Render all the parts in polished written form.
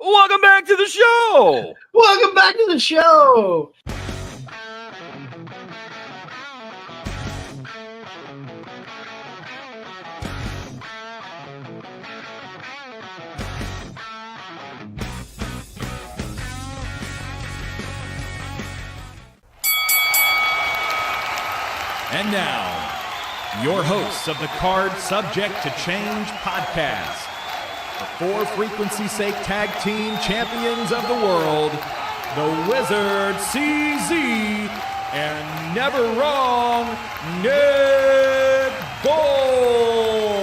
Welcome back to the show. Welcome back to the show. And now, your hosts of the Card Subject to Change podcast, the For Frequency's Sake Tag Team Champions of the World, the Wizard CZ, and never wrong, Nick Bull.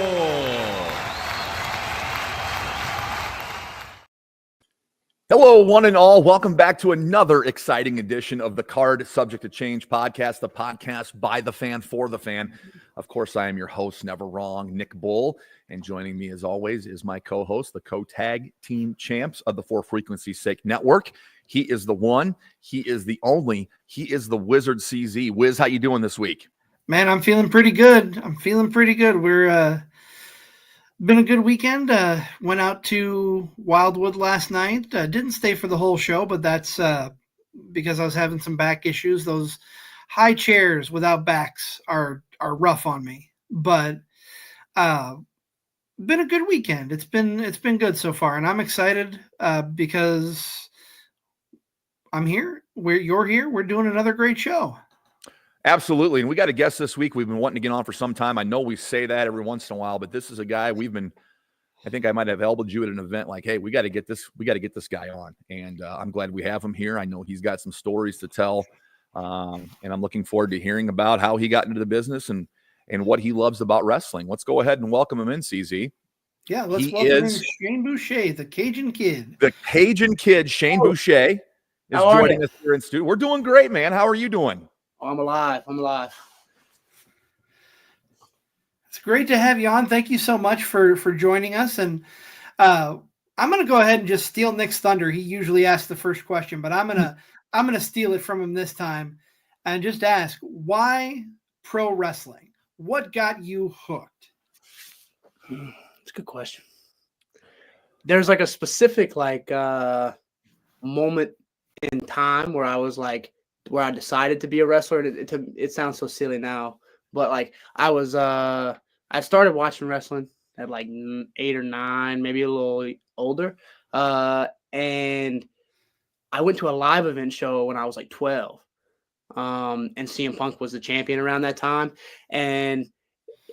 Hello, one and all. Welcome back to another exciting edition of the Card Subject to Change podcast, the podcast by the fan for the fan. Of course, I am your host, never wrong, Nick Bull. And joining me, as always, is my co-host, the co-tag team champs of the For Frequency's Sake Network. He is the one. He is the only. He is the Wizard CZ. Wiz, how you doing this week? Man, I'm feeling pretty good. We're been a good weekend. Went out to Wildwood last night. Didn't stay for the whole show, but that's because I was having some back issues. Those high chairs without backs are rough on me. But been a good weekend. It's been good so far, and I'm excited because I'm here. You're here. We're doing another great show. Absolutely. And we got a guest this week we've been wanting to get on for some time. I know we say that every once in a while, but this is a guy I think I might have elbowed you at an event like, hey, we got to get this guy on. And I'm glad we have him here. I know he's got some stories to tell. And I'm looking forward to hearing about how he got into the business and what he loves about wrestling. Let's go ahead and welcome him in, CZ. Yeah, let's welcome in Shain Boucher, the Cajun Kid. The Cajun Kid, Shain Boucher, is joining us here in studio. We're doing great, man. How are you doing? I'm alive. It's great to have you on. Thank you so much for joining us. And I'm going to go ahead and just steal Nick's thunder. He usually asks the first question, but I'm going to steal it from him this time and just ask, why pro wrestling? What got you hooked? It's a good question. There's like a specific moment in time where I was like, where I decided to be a wrestler. It sounds so silly now, but like I started watching wrestling at like 8 or 9, maybe a little older. And I went to a live event show when I was like 12. And CM Punk was the champion around that time. And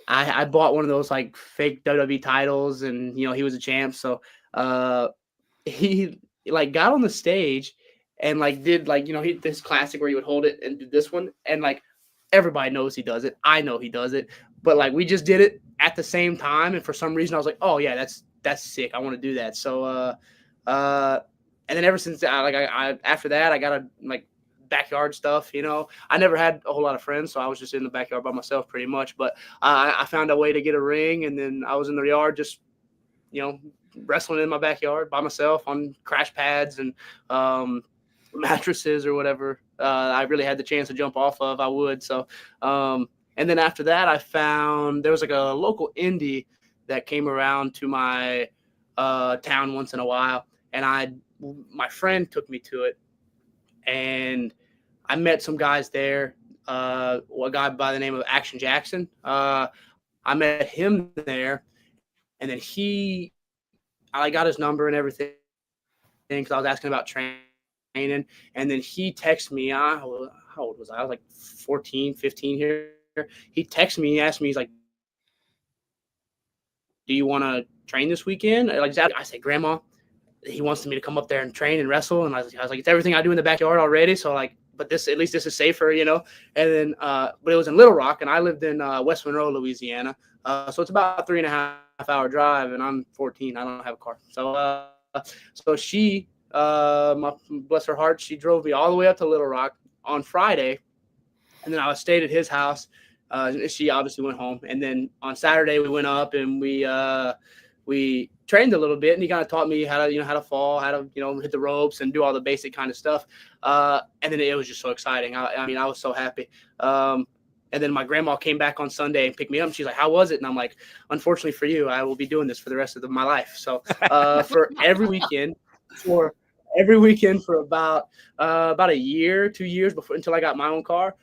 I bought one of those like fake WWE titles, and he was a champ. So he like got on the stage and like did like this classic where he would hold it and do this one, and like everybody knows he does it. I know he does it, but like we just did it at the same time, and for some reason I was like, oh yeah, that's sick. I want to do that. So and then ever since I after that I got a like backyard stuff. I never had a whole lot of friends, so I was just in the backyard by myself pretty much. But I found a way to get a ring, and then I was in the yard just wrestling in my backyard by myself on crash pads and mattresses or whatever I really had the chance to jump off of, I would. So and then after that I found there was like a local indie that came around to my town once in a while, and my friend took me to it, and I met some guys there. A guy by the name of Action Jackson. I met him there, and then I got his number and everything because I was asking about training. And then he texted me. How old was I? I was like 14, 15 here. He texted me. He asked me, he's like, do you want to train this weekend? I said, Grandma, he wants me to come up there and train and wrestle. And I was like, it's everything I do in the backyard already. So like, but at least this is safer, And then, but it was in Little Rock, and I lived in West Monroe, Louisiana. So it's about a 3.5-hour drive, and I'm 14. I don't have a car. So she, bless her heart, she drove me all the way up to Little Rock on Friday, and then I stayed at his house. She obviously went home, and then on Saturday we went up and we trained a little bit, and he kind of taught me how to fall, how to hit the ropes and do all the basic kind of stuff. And then it was just so exciting. I was so happy. And then my grandma came back on Sunday and picked me up. And she's like, how was it? And I'm like, unfortunately for you, I will be doing this for the rest of my life. So for every weekend, for every weekend for about a year, 2 years before until I got my own car.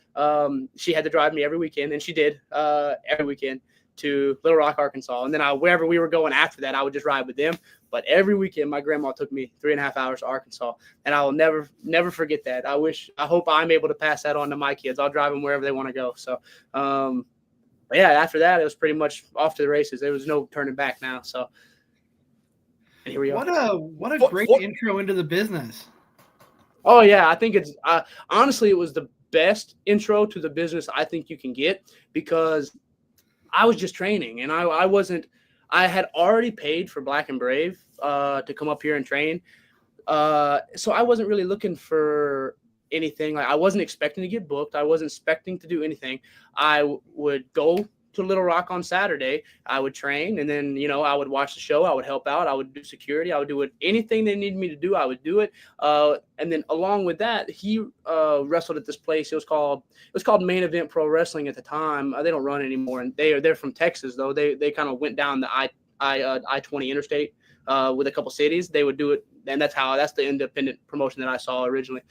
She had to drive me every weekend, and she did every weekend to Little Rock, Arkansas. And then wherever we were going after that, I would just ride with them. But every weekend, my grandma took me 3.5 hours to Arkansas, and I will never forget that. I hope I'm able to pass that on to my kids. I'll drive them wherever they want to go. So, but yeah, after that, it was pretty much off to the races. There was no turning back now. So, and here we are. What a great intro into the business. Oh yeah, I think it's honestly, it was the best intro to the business I think you can get, because I was just training, and I had already paid for Black and Brave to come up here and train. So I wasn't really looking for anything. Like, I wasn't expecting to get booked. I wasn't expecting to do anything. I would go to Little Rock on Saturday. I would train, and then, I would watch the show. I would help out. I would do security. I would do anything they needed me to do. I would do it. And then along with that, he wrestled at this place. It was called Main Event Pro Wrestling at the time. They don't run anymore, and they're from Texas though. They kind of went down the I-20 interstate with a couple cities. They would do it, and that's the independent promotion that I saw originally.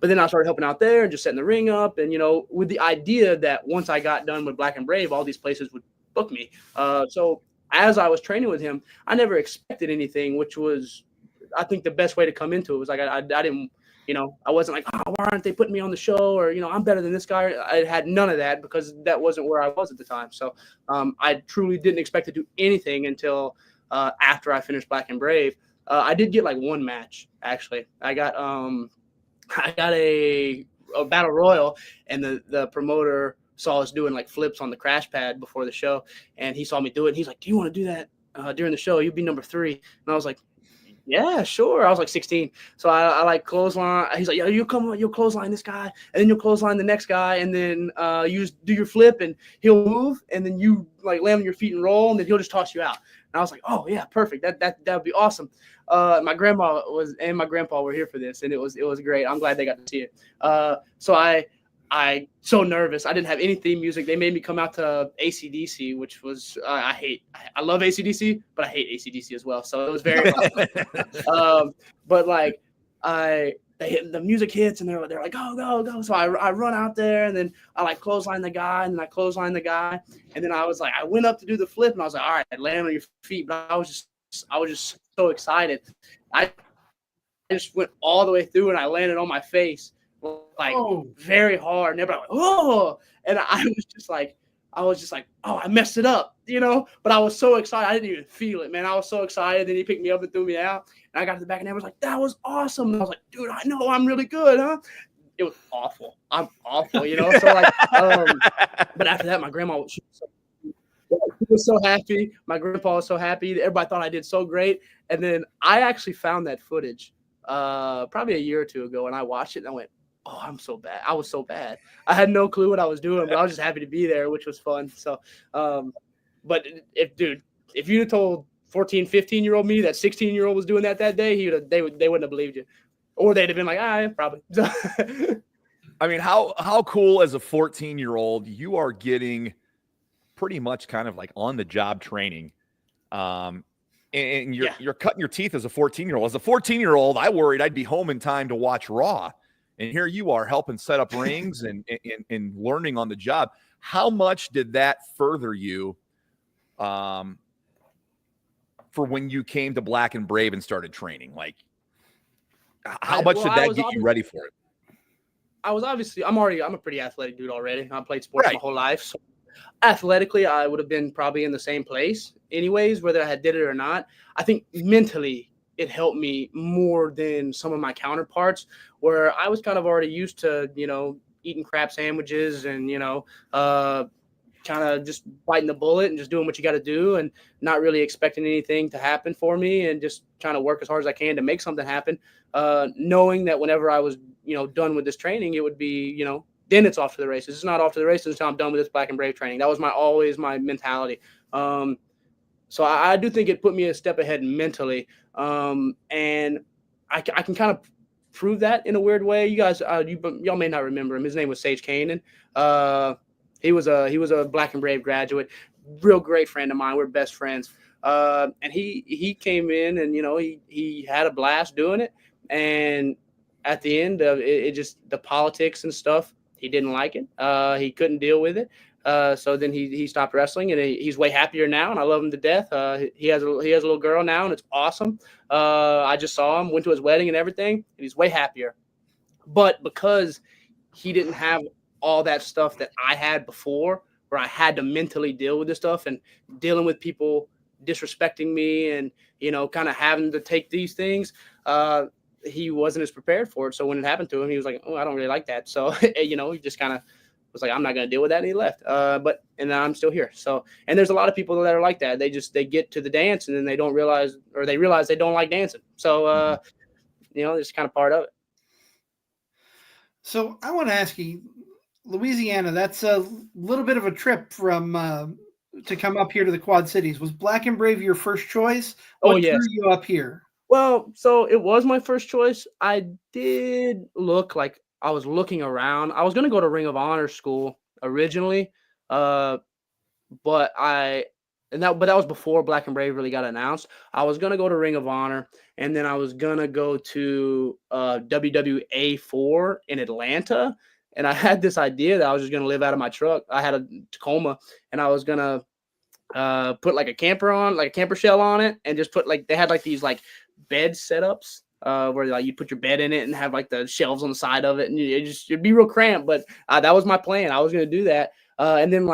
But then I started helping out there and just setting the ring up, and with the idea that once I got done with Black and Brave, all these places would book me. So as I was training with him, I never expected anything, which was, I think, the best way to come into it. Was like I didn't, I wasn't like, oh, why aren't they putting me on the show, or I'm better than this guy. I had none of that, because that wasn't where I was at the time. So I truly didn't expect to do anything until after I finished Black and Brave. I did get like one match, actually. I got a battle royal, and the promoter saw us doing like flips on the crash pad before the show, and he saw me do it. And he's like, "Do you want to do that during the show? You'd be number 3." And I was like, "Yeah, sure." I was like 16, so I like clothesline. He's like, "Yeah, you'll clothesline this guy, and then you'll clothesline the next guy, and then you just do your flip, and he'll move, and then you like land on your feet and roll, and then he'll just toss you out." And I was like, "Oh yeah, perfect. That would be awesome." My grandma and my grandpa were here for this, and it was great. I'm glad they got to see it. So I so nervous. I didn't have any theme music. They made me come out to AC/DC, which was I love AC/DC, but I hate AC/DC as well. So it was very but like the music hits, and they're like, go, go, go. So I run out there, and then I like clothesline the guy, and then I clothesline the guy, and then I was like, I went up to do the flip, and I was like, all right, land on your feet. But I was just so excited. I just went all the way through, and I landed on my face like very hard, and everybody like, oh, and I was just like, oh, I messed it up, but I was so excited. I didn't even feel it, man. I was so excited. Then he picked me up and threw me out, and I got to the back, and everyone was like, that was awesome. And I was like, dude, I know I'm really good, huh? It was awful. I'm awful, so like, but after that, my grandma, she was so happy. My grandpa was so happy. Everybody thought I did so great. And then I actually found that footage probably a year or two ago, and I watched it, and I went, oh, I'm so bad. I was so bad. I had no clue what I was doing, but I was just happy to be there, which was fun. So, but if you'd have told 14, 15-year-old me that 16-year-old was doing that day, they wouldn't have believed you. Or they'd have been like, yeah, probably. I mean, how cool as a 14-year-old, you are getting pretty much kind of like on the job training. And you're cutting your teeth as a 14-year-old. As a 14-year-old, I worried I'd be home in time to watch Raw. And here you are helping set up rings and learning on the job. How much did that further you for when you came to Black and Brave and started training? Like, how much did that get you ready for it? I'm a pretty athletic dude already. I played sports my whole life. So athletically, I would have been probably in the same place anyways, whether I had did it or not. I think mentally it helped me more than some of my counterparts, where I was kind of already used to, eating crap sandwiches and, kind of just biting the bullet and just doing what you got to do and not really expecting anything to happen for me and just trying to work as hard as I can to make something happen. Knowing that whenever I was, done with this training, it would be, then it's off to the races. It's not off to the races until I'm done with this Black and Brave training. That was always my mentality. So I do think it put me a step ahead mentally. And I can kind of prove that in a weird way. You guys, y'all may not remember him. His name was Sage Kanan. He was a Black and Brave graduate, real great friend of mine. We're best friends. And he came in and, he had a blast doing it. And at the end of it, just the politics and stuff, he didn't like it. He couldn't deal with it. So then he stopped wrestling, and he's way happier now, and I love him to death. He has a little girl now, and it's awesome. I just saw him, went to his wedding and everything, and he's way happier. But because he didn't have all that stuff that I had before, where I had to mentally deal with this stuff and dealing with people disrespecting me and, kind of having to take these things, he wasn't as prepared for it. So when it happened to him, he was like, oh, I don't really like that. So, he just kind of was like, I'm not going to deal with that. And he left. And now I'm still here. So, and there's a lot of people that are like that. They get to the dance and then they don't realize, or they realize they don't like dancing. So, it's kind of part of it. So I want to ask you, Louisiana, that's a little bit of a trip from to come up here to the Quad Cities. Was Black and Brave your first choice? What yes. drew you up here? Well, so it was my first choice. I did look like I was looking around. I was going to go to Ring of Honor school originally, but that was before Black and Brave really got announced. I was going to go to Ring of Honor, and then I was going to go to WWA4 in Atlanta. And I had this idea that I was just going to live out of my truck. I had a Tacoma, and I was going to put like a camper shell on it, and just put they had these bed setups where you put your bed in it and have the shelves on the side of it, and it'd be real cramped. But that was my plan. I was going to do that. And then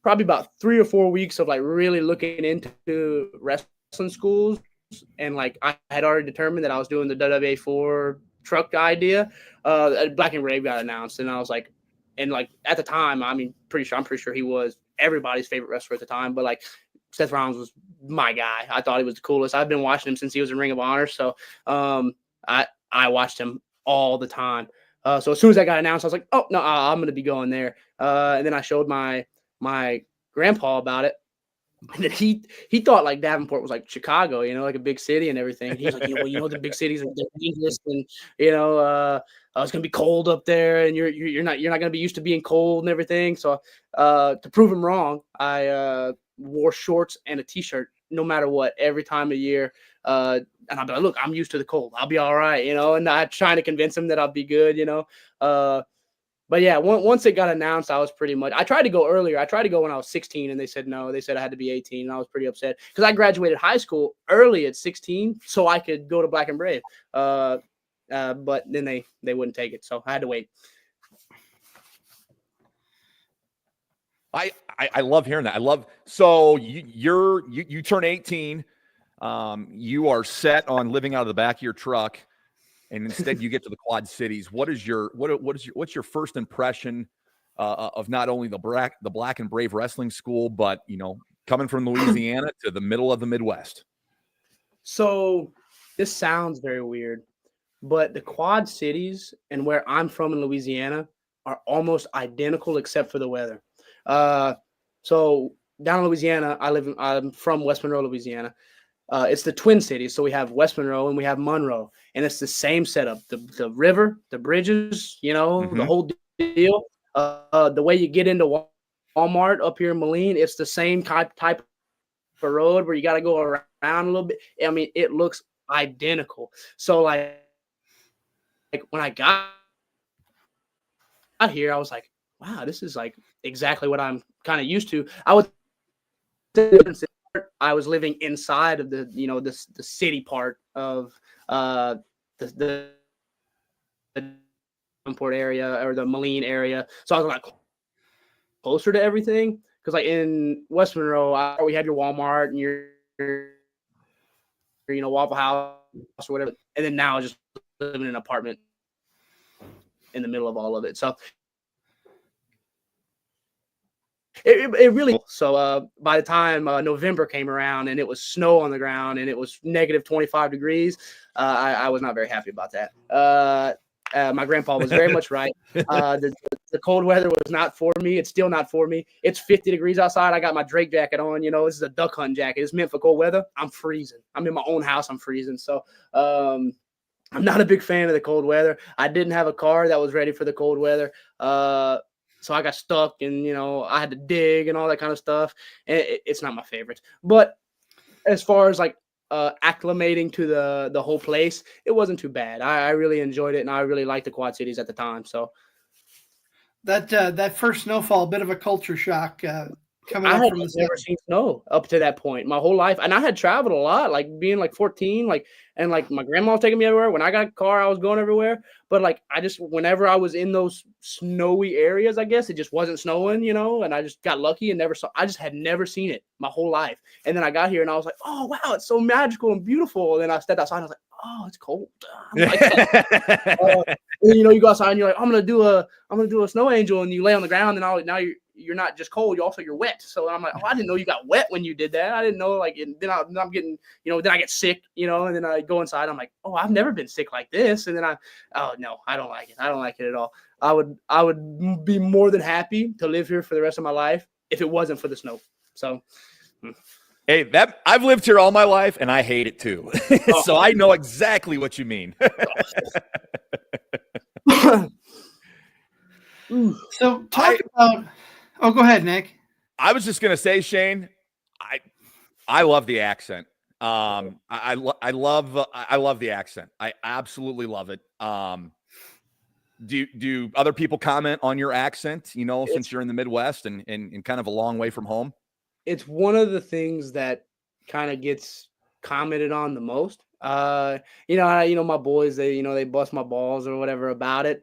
probably about 3 or 4 weeks of really looking into wrestling schools. And I had already determined that I was doing the WWA4 truck idea. Black and Brave got announced, and I was like, and at the time, I'm pretty sure he was everybody's favorite wrestler at the time. But Seth Rollins was my guy. I thought he was the coolest. I've been watching him since he was in Ring of Honor. So I watched him all the time. So as soon as that got announced, I was like, oh no, I'm going to be going there. And then I showed my grandpa about it. And then he thought Davenport was Chicago, a big city and everything. He's like, the big cities are dangerous, and it's gonna be cold up there, and you're not gonna be used to being cold and everything. So to prove him wrong, I wore shorts and a t-shirt no matter what every time of year. And I'll be like, look, I'm used to the cold. I'll be all right, and I'm trying to convince him that I'll be good, But yeah, once it got announced, I was I tried to go earlier. I tried to go when I was 16, and they said no. They said I had to be 18, and I was pretty upset because I graduated high school early at 16, so I could go to Black and Brave. But then they wouldn't take it, so I had to wait. I love hearing that. So you turn 18. You are set on living out of the back of your truck. And instead, you get to the Quad Cities. What's your first impression of not only the Black and Brave Wrestling School, but coming from Louisiana to the middle of the Midwest? So this sounds very weird, but the Quad Cities and where I'm from in Louisiana are almost identical except for the weather. So down in Louisiana, I'm from West Monroe, Louisiana. It's the Twin Cities. So we have West Monroe and we have Monroe, and it's the same setup. The river, the bridges, Mm-hmm. The whole deal. The way you get into Walmart up here in Moline, it's the same type of road where you got to go around a little bit. It looks identical. So like when I got here, I was like, wow, this is exactly what I'm kind of used to. I was living inside of the the city part of the Davenport area or the Moline area, so I was closer to everything. Because in West Monroe, we had your Walmart and your Waffle House or whatever, and then now I just live in an apartment in the middle of all of it. So it really so by the time November came around and it was snow on the ground and it was negative 25 degrees, I was not very happy about that. My grandpa was very much right. The cold weather was not for me. It's still not for me. It's 50 degrees outside. I got my Drake jacket on. This is a duck hunting jacket. It's meant for cold weather. I'm freezing. I'm in my own house. I'm freezing. So I'm not a big fan of the cold weather. I didn't have a car that was ready for the cold weather. So I got stuck and, I had to dig and all that kind of stuff. And it's not my favorite. But as far as like acclimating to the whole place, it wasn't too bad. I really enjoyed it, and I really liked the Quad Cities at the time. So that first snowfall, a bit of a culture shock coming I up had from the never south. seen snow up to that point my whole life, and I had traveled a lot, like being like 14, like and like my grandma was taking me everywhere. When I got a car, I was going everywhere. But like I just whenever I was in those snowy areas, I guess it just wasn't snowing, and I just got lucky and never saw. I just had never seen it my whole life, and then I got here and I was like, oh wow, it's so magical and beautiful. And then I stepped outside and I was like, oh, it's cold. I'm like, and, you go outside and you're like, I'm gonna do a snow angel, and you lay on the ground, and now you're not just cold, you're wet. So I'm like, oh, I didn't know you got wet when you did that. I didn't know, like, and then I'm getting, then I get sick, and then I go inside. I'm like, oh, I've never been sick like this. And then oh no, I don't like it. I don't like it at all. I would be more than happy to live here for the rest of my life if it wasn't for the snow. So. Hey, I've lived here all my life, and I hate it too. So I know exactly what you mean. So talk about. Oh, go ahead, Nick. I was just gonna say, Shane, I love the accent. I love the accent. I absolutely love it. Do other people comment on your accent? Since you're in the Midwest and kind of a long way from home. It's one of the things that kind of gets commented on the most. My boys, they bust my balls or whatever about it.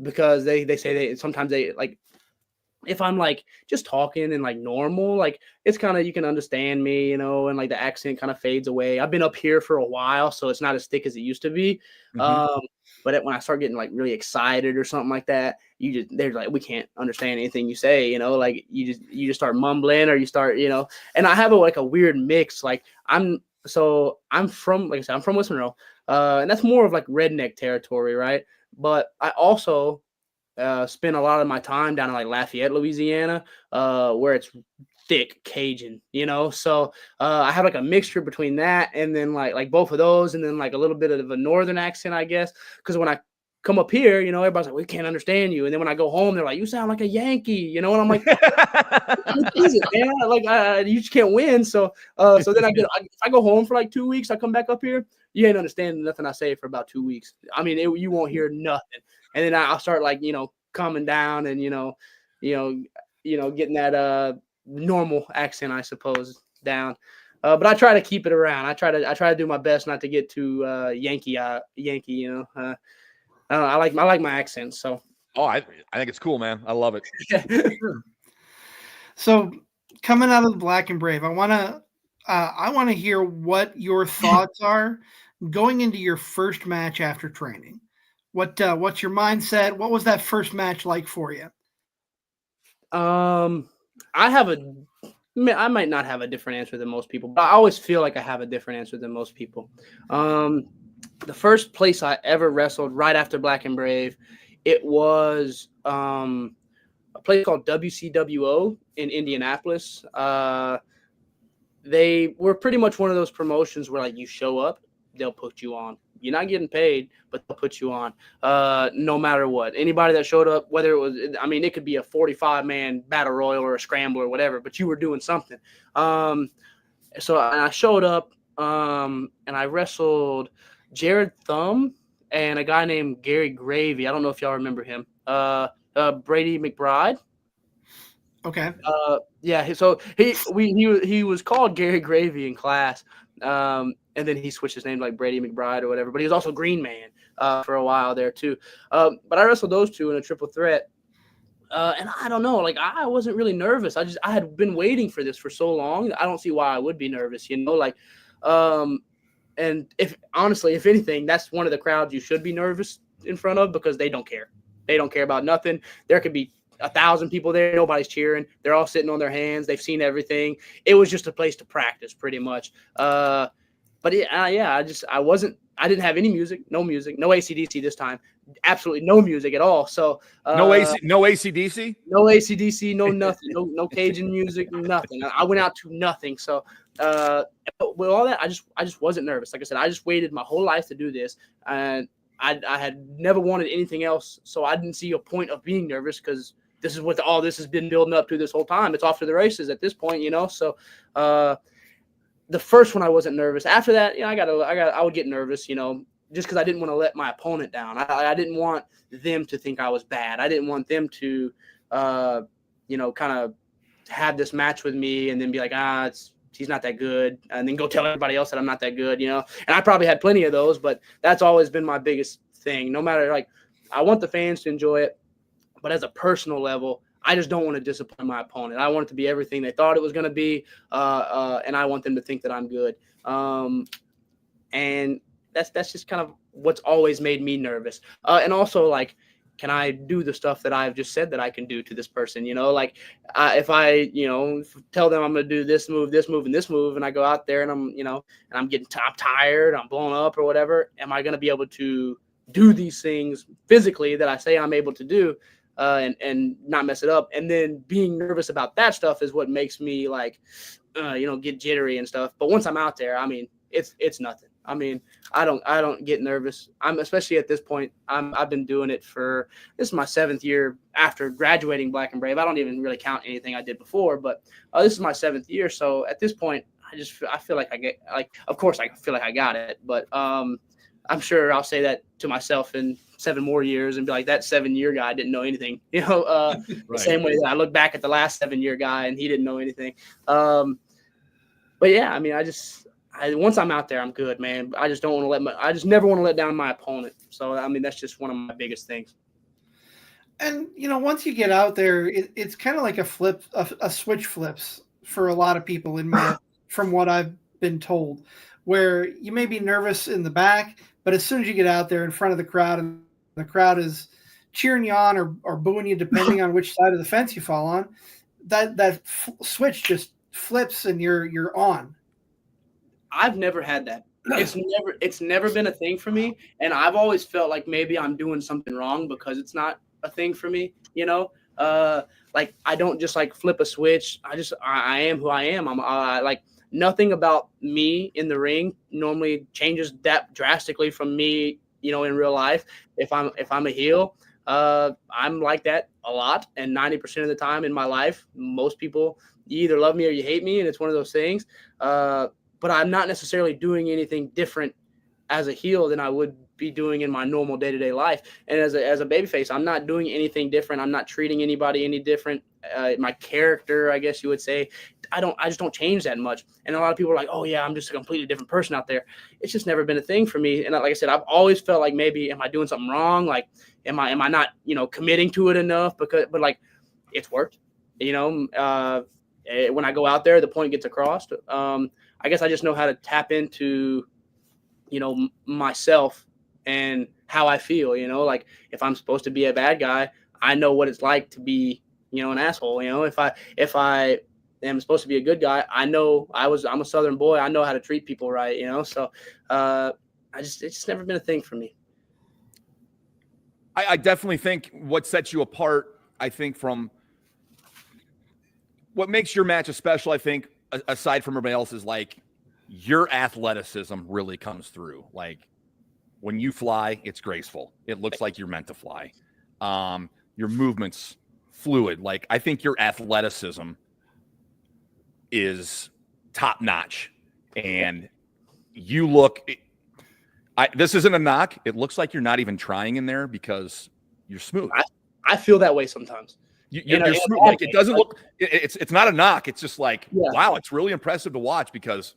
Because they say sometimes they like, if I'm like just talking and like normal, like it's kind of, you can understand me, and like the accent kind of fades away. I've been up here for a while, so it's not as thick as it used to be. Mm-hmm. But when I start getting like really excited or something like that, they're like, we can't understand anything you say, like you just start mumbling, or you start, and I have a weird mix. Like I'm from, like I said, I'm from West Monroe, and that's more of like redneck territory, right? But I also spend a lot of my time down in like Lafayette, Louisiana, where it's thick Cajun, So I have like a mixture between that and then like both of those, and then like a little bit of a northern accent, I guess. Because when I come up here, everybody's like, we can't understand you. And then when I go home, they're like, you sound like a Yankee, and I'm like, what is it, man? Like you just can't win. So then if I go home for like 2 weeks, I come back up here, you ain't understanding nothing I say for about 2 weeks. I mean, you won't hear nothing. And then I'll start like, calming down and, getting that normal accent, I suppose, down. But I try to keep it around. I try to do my best not to get too Yankee. I like my accent. So. Oh, I think it's cool, man. I love it. So coming out of the Black and Brave, I want to hear what your thoughts are going into your first match after training. What's your mindset? What was that first match like for you? I might not have a different answer than most people, but I always feel like I have a different answer than most people. The first place I ever wrestled right after Black and Brave, it was a place called WCWO in Indianapolis. They were pretty much one of those promotions where like you show up, they'll put you on. You're not getting paid, but they'll put you on no matter what. Anybody that showed up, whether it could be a 45-man battle royal or a scramble or whatever, but you were doing something. So I showed up and I wrestled Jared Thumb and a guy named Gary Gravy. I don't know if y'all remember him. Brady McBride. Okay. Yeah. So he was called Gary Gravy in class. And then he switched his name to like Brady McBride or whatever, but he was also Green Man for a while there too. But I wrestled those two in a triple threat. And I don't know, like I wasn't really nervous. I had been waiting for this for so long. I don't see why I would be nervous, and if anything, that's one of the crowds you should be nervous in front of, because they don't care. They don't care about nothing. There could be 1,000 people there. Nobody's cheering. They're all sitting on their hands. They've seen everything. It was just a place to practice pretty much. But I didn't have any music, no AC/DC this time, absolutely no music at all. So no AC/DC, no AC/DC, no nothing, no Cajun music, nothing. I went out to nothing. So with all that, I just wasn't nervous. Like I said, I just waited my whole life to do this, and I had never wanted anything else. So I didn't see a point of being nervous, because this is what all this has been building up to this whole time. It's off to the races at this point, So the first one I wasn't nervous. After that, I would get nervous, just because I didn't want to let my opponent down. I didn't want them to think I was bad. I didn't want them to, kind of have this match with me and then be like, he's not that good, and then go tell everybody else that I'm not that good, And I probably had plenty of those, but that's always been my biggest thing. No matter, I want the fans to enjoy it, but as a personal level, I just don't want to disappoint my opponent. I want it to be everything they thought it was going to be, and I want them to think that I'm good. And that's just kind of what's always made me nervous. And also, can I do the stuff that I've just said that I can do to this person? If I, tell them I'm going to do this move, and this move, and I go out there and I'm getting tired, I'm blown up or whatever, am I going to be able to do these things physically that I say I'm able to do, and not mess it up? And then being nervous about that stuff is what makes me get jittery and stuff. But once I'm out there, it's nothing. I don't get nervous. Especially at this point, I've been doing it this is my 7th year after graduating Black and Brave. I don't even really count anything I did before, but this is my 7th year. So at this point, I feel like of course I feel like I got it, but I'm sure I'll say that to myself in 7 more years and be like, that 7-year guy didn't know anything, Right. The same way that I look back at the last 7-year guy and he didn't know anything. But yeah, once I'm out there, I'm good, man. I just don't want to I just never want to let down my opponent. So, that's just one of my biggest things. And, once you get out there, it's kind of like a switch flips for a lot of people from what I've been told, where you may be nervous in the back, but as soon as you get out there in front of the crowd and the crowd is cheering you on or booing you, depending on which side of the fence you fall on, that switch just flips and you're on. I've never had that. It's never been a thing for me, and I've always felt like maybe I'm doing something wrong because it's not a thing for me. I don't just flip a switch. I am who I am. I'm nothing about me in the ring normally changes that drastically from me, in real life. If I'm a heel, I'm like that a lot, and 90% of the time in my life, most people, you either love me or you hate me, and it's one of those things. But I'm not necessarily doing anything different as a heel than I would be doing in my normal day-to-day life. And as a babyface, I'm not doing anything different. I'm not treating anybody any different. My character, I guess you would say, I just don't change that much. And a lot of people are like, oh yeah, I'm just a completely different person out there. It's just never been a thing for me. And like I said, I've always felt like maybe, am I doing something wrong? Am I not, committing to it enough? But it's worked, when I go out there, the point gets across. I guess I just know how to tap into, myself and how I feel, if I'm supposed to be a bad guy, I know what it's like to be, an asshole. If I am supposed to be a good guy, I know I'm a Southern boy. I know how to treat people right, so it's just never been a thing for me. I definitely think what sets you apart, from what makes your match special, aside from everybody else, is your athleticism really comes through. When you fly, it's graceful. It looks like you're meant to fly. Your movements fluid. I think your athleticism is top notch, and you look. This isn't a knock. It looks like you're not even trying in there because you're smooth. I feel that way sometimes. You're smooth. It doesn't look. It's not a knock. It's just wow. It's really impressive to watch because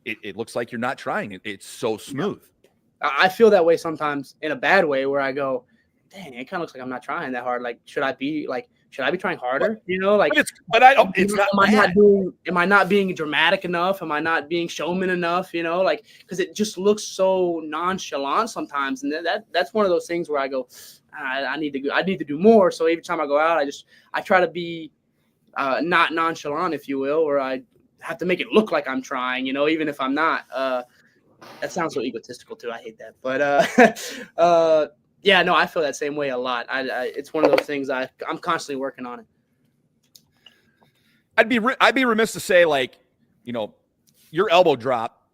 it looks like you're not trying. It's so smooth. I feel that way sometimes in a bad way where I go, dang, it kind of looks like I'm not trying that hard. Should I be trying harder? But I don't. It's not. Am I not being dramatic enough? Am I not being showman enough? Because it just looks so nonchalant sometimes, and that's one of those things where I go, I need to do more. So every time I go out, I try to be not nonchalant, if you will, or I have to make it look like I'm trying, even if I'm not. That sounds so egotistical too. I hate that. But yeah, no, I feel that same way a lot. It's one of those things I'm constantly working on it. I'd be remiss to say your elbow drop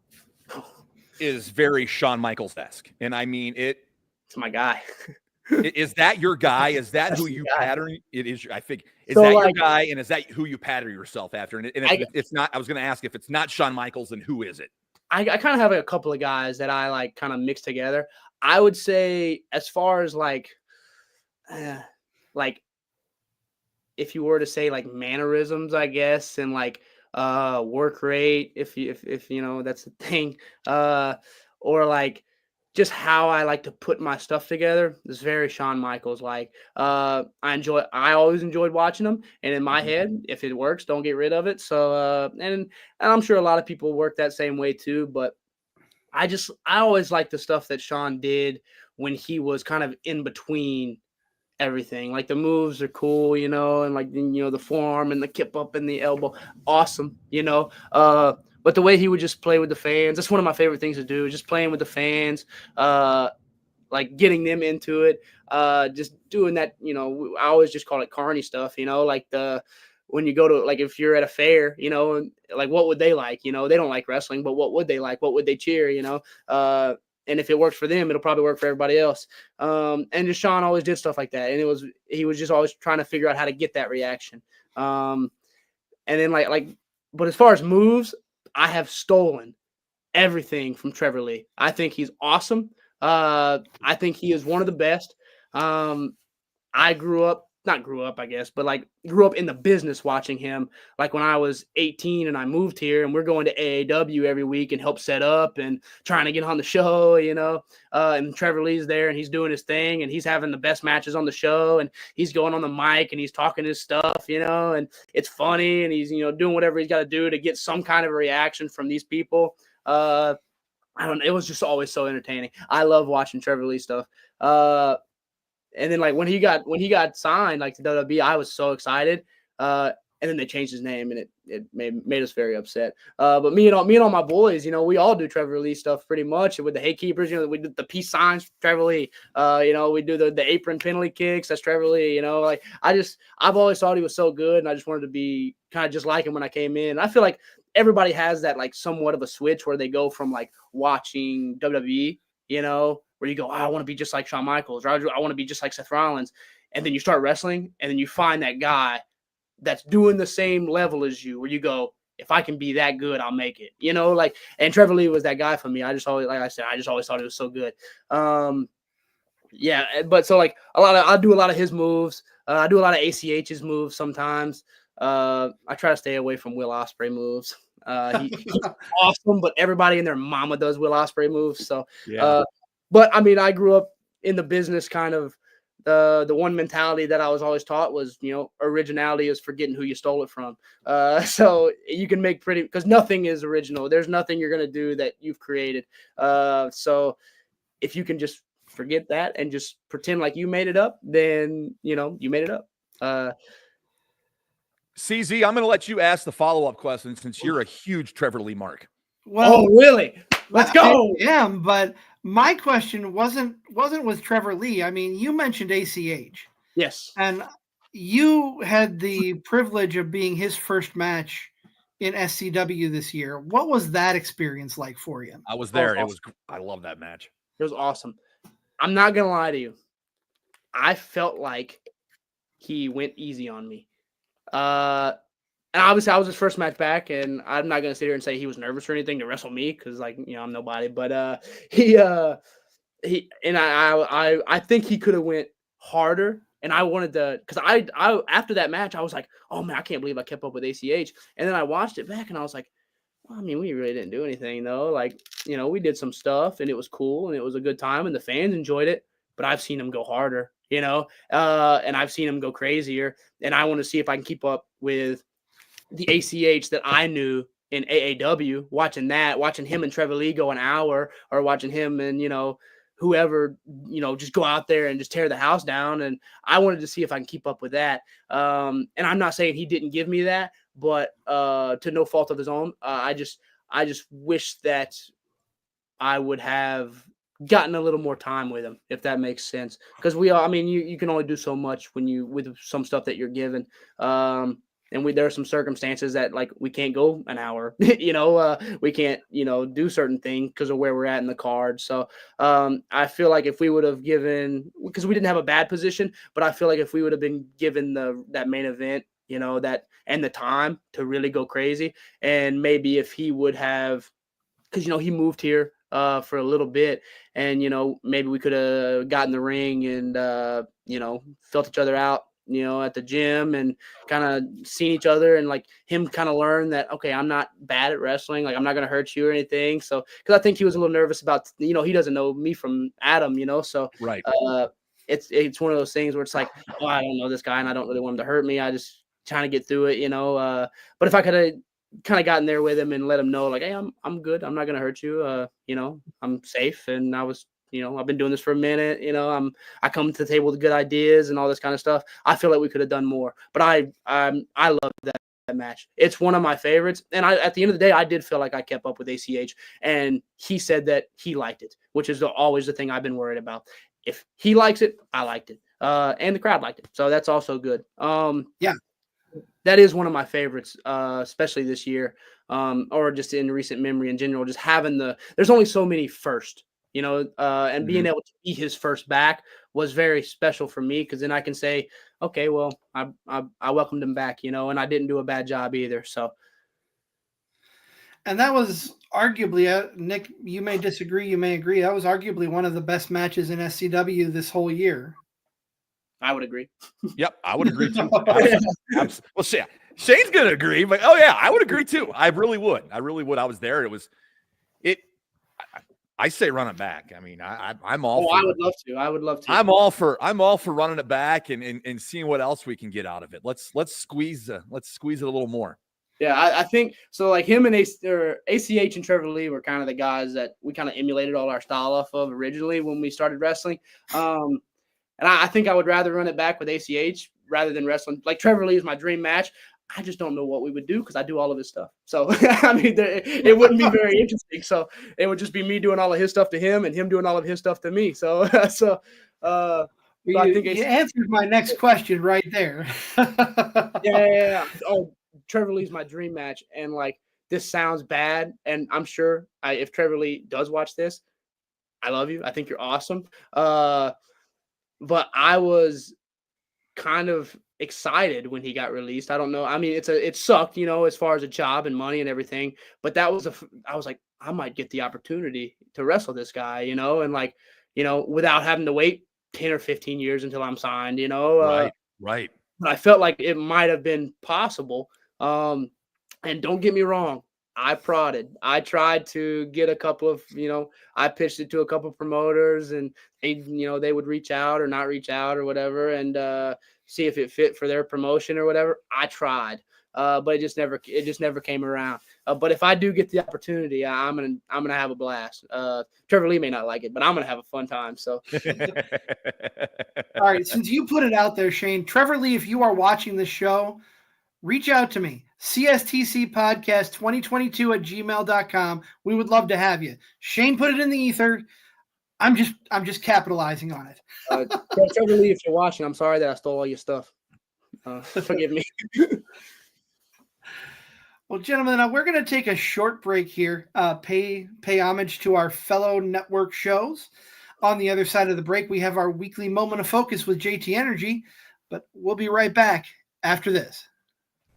is very Shawn Michaels-esque. And it's my guy. Is that your guy? Is that who you pattern? It is. I think Is So, that like, your guy, and is that who you pattern yourself after? And if it's not, I was going to ask, if it's not Shawn Michaels, then who is it? I kind of have a couple of guys that I like kind of mix together. I would say, as far as like if you were to say like mannerisms, I guess, and like work rate, if you know that's the thing, or like just how I like to put my stuff together is very Shawn Michaels. Like I always enjoyed watching them, and in my head, if it works, don't get rid of it. So and I'm sure a lot of people work that same way too, but I always like the stuff that Shawn did when he was kind of in between everything. Like the moves are cool, you know, and like the forearm and the kip up and the elbow, awesome, you know. But the way he would just play with the fans, that's one of my favorite things to do, just playing with the fans, like getting them into it, just doing that, you know. I always just call it carny stuff, you know, like when you go to, like, if you're at a fair, you know, like what would they like, you know, they don't like wrestling, but what would they like, what would they cheer, you know. And if it works for them, it'll probably work for everybody else. And just Shawn always did stuff like that. And he was just always trying to figure out how to get that reaction. And then but as far as moves, I have stolen everything from Trevor Lee. I think he's awesome. I think he is one of the best. I grew up, I guess, but like grew up in the business watching him. Like when I was 18 and I moved here, and we're going to AAW every week and help set up and trying to get on the show, you know. And Trevor Lee's there and he's doing his thing and he's having the best matches on the show and he's going on the mic and he's talking his stuff, you know, and it's funny and he's, you know, doing whatever he's got to do to get some kind of a reaction from these people. I don't know. It was just always so entertaining. I love watching Trevor Lee stuff. And then like when he got signed like to WWE, I was so excited. And then they changed his name and it made us very upset. But me and all my boys, you know, we all do Trevor Lee stuff pretty much with the hay keepers. You know, we did the peace signs for Trevor Lee. You know, we do the apron penalty kicks. That's Trevor Lee. You know, like I've always thought he was so good, and I just wanted to be kind of just like him when I came in. I feel like everybody has that like somewhat of a switch where they go from like watching WWE, you know, where you go, oh, I want to be just like Shawn Michaels, or I want to be just like Seth Rollins. And then you start wrestling, and then you find that guy that's doing the same level as you, where you go, if I can be that good, I'll make it, you know, like, and Trevor Lee was that guy for me. I just always, like I said, I just always thought he was so good. Yeah. But so like I do a lot of his moves. I do a lot of ACH's moves sometimes. I try to stay away from Will Ospreay moves. He's awesome, but everybody and their mama does Will Ospreay moves. So, Yeah. But I mean, I grew up in the business kind of. The one mentality that I was always taught was, you know, originality is forgetting who you stole it from. So you can make because nothing is original. There's nothing you're going to do that you've created. So if you can just forget that and just pretend like you made it up, then, you know, you made it up. CZ, I'm going to let you ask the follow-up question since you're a huge Trevor Lee mark. Well, oh, really? Let's go. I am, but my question wasn't with Trevor Lee. I mean, you mentioned ACH. Yes. And you had the privilege of being his first match in SCW this year. What was that experience like for you? I was there. I love that match. It was awesome. I'm not going to lie to you. I felt like he went easy on me. And obviously I was his first match back, and I'm not going to sit here and say he was nervous or anything to wrestle me, because, like, you know, I'm nobody, but I think he could have went harder, and I wanted to, because I after that match I was like, oh man, I can't believe I kept up with ACH. And then I watched it back and I was like, well, I mean, we really didn't do anything though. Like, you know, we did some stuff and it was cool and it was a good time and the fans enjoyed it, but I've seen him go harder, you know, and I've seen him go crazier, and I want to see if I can keep up with the ACH that I knew in AAW, watching him and Trevor Lee go an hour, or watching him and, you know, whoever, you know, just go out there and just tear the house down. And I wanted to see if I can keep up with that. And I'm not saying he didn't give me that, but to no fault of his own, I just wish that I would have gotten a little more time with him, if that makes sense. Because I mean, you can only do so much with some stuff that you're given. and there are some circumstances that like we can't go an hour, we can't, do certain things because of where we're at in the card. So I feel like if we would have because we didn't have a bad position, but I feel like if we would have been given that main event, that and the time to really go crazy, and maybe if he would have, because he moved here for a little bit, and maybe we could have gotten in the ring and felt each other out, at the gym, and kind of seen each other, and like him kind of learn that, okay, I'm not bad at wrestling, like I'm not gonna hurt you or anything. So because I think he was a little nervous about, he doesn't know me from Adam, so Right. It's one of those things where it's like, oh, I don't know this guy and I don't really want him to hurt me. I just trying to get through it, but if I could have kind of gotten there with him and let him know, like, hey, I'm good. I'm not going to hurt you. I'm safe. And I was, I've been doing this for a minute, I come to the table with good ideas and all this kind of stuff. I feel like we could have done more, but I love that match. It's one of my favorites. And at the end of the day, I did feel like I kept up with ACH, and he said that he liked it, which is always the thing I've been worried about. If he likes it, I liked it. And the crowd liked it. So that's also good. Yeah. That is one of my favorites, especially this year, or just in recent memory in general. Just having there's only so many first, and being able to be his first back was very special for me, because then I can say, okay, well, I welcomed him back, and I didn't do a bad job either. So, and that was arguably, Nick, you may disagree, you may agree, that was arguably one of the best matches in SCW this whole year. I would agree. Yep, I would agree too. Well, Shane's going to agree, but I would agree too. I really would. I was there. I say run it back. I mean, I'm all. I would love to. I'm all for running it back and seeing what else we can get out of it. Let's squeeze it a little more. Yeah, I think so. Like him and ACH and Trevor Lee were kind of the guys that we kind of emulated all our style off of originally when we started wrestling. And I think I would rather run it back with ACH rather than wrestling. Like Trevor Lee is my dream match. I just don't know what we would do because I do all of his stuff. So, I mean, it wouldn't be very interesting. So it would just be me doing all of his stuff to him and him doing all of his stuff to me. So, I think you answered my next question right there. Yeah. Oh, Trevor Lee's my dream match. And like, this sounds bad. And I'm sure if Trevor Lee does watch this, I love you. I think you're awesome. But I was kind of excited when he got released. I don't know. I mean, it sucked, as far as a job and money and everything. But I was like, I might get the opportunity to wrestle this guy, and like, without having to wait 10 or 15 years until I'm signed, Right. But I felt like it might have been possible. And don't get me wrong, I prodded. I tried to get a couple of, I pitched it to a couple of promoters, and they would reach out or not reach out or whatever, and see if it fit for their promotion or whatever. I tried, but it just never came around. But if I do get the opportunity, I'm gonna have a blast. Trevor Lee may not like it, but I'm gonna have a fun time. So, all right, since you put it out there, Shane, Trevor Lee, if you are watching this show, reach out to me. CSTC podcast 2022 at gmail.com. We would love to have you. Shane put it in the ether. I'm just capitalizing on it. Trevor Lee, if you're watching, I'm sorry that I stole all your stuff. Forgive me. Well, gentlemen, we're going to take a short break here. Pay homage to our fellow network shows. On the other side of the break, we have our weekly moment of focus with JT Energy, but we'll be right back after this.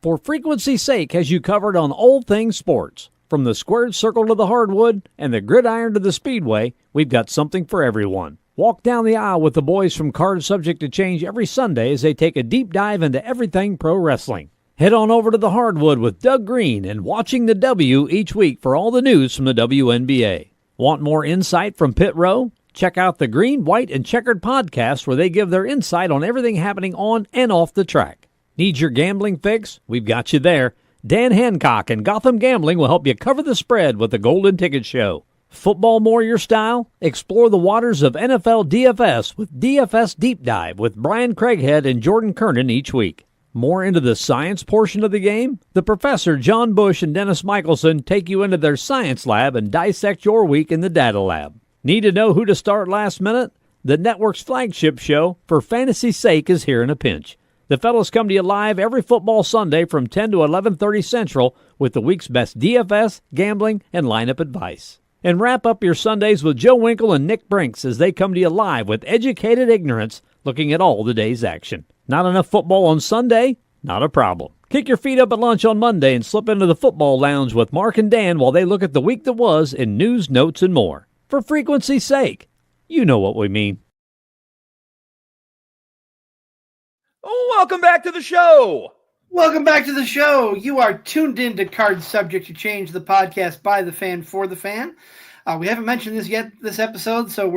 For frequency's sake, has you covered on all things sports. From the squared circle to the hardwood and the gridiron to the speedway, we've got something for everyone. Walk down the aisle with the boys from Card Subject to Change every Sunday as they take a deep dive into everything pro wrestling. Head on over to the hardwood with Doug Green and Watching the W each week for all the news from the WNBA. Want more insight from Pit Row? Check out the Green, White, and Checkered podcast where they give their insight on everything happening on and off the track. Need your gambling fix? We've got you there. Dan Hancock and Gotham Gambling will help you cover the spread with the Golden Ticket Show. Football more your style? Explore the waters of NFL DFS with DFS Deep Dive with Brian Craighead and Jordan Kernan each week. More into the science portion of the game? The Professor John Bush and Dennis Michelson take you into their science lab and dissect your week in the data lab. Need to know who to start last minute? The network's flagship show, For Fantasy's Sake, is here in a pinch. The fellas come to you live every football Sunday from 10 to 11:30 Central with the week's best DFS, gambling, and lineup advice. And wrap up your Sundays with Joe Winkle and Nick Brinks as they come to you live with educated ignorance looking at all the day's action. Not enough football on Sunday? Not a problem. Kick your feet up at lunch on Monday and slip into the football lounge with Mark and Dan while they look at the week that was in news, notes, and more. For frequency's sake, you know what we mean. Welcome back to the show. Welcome back to the show. You are tuned in to Card Subject to Change, the podcast by the fan for the fan. We haven't mentioned this yet this episode, so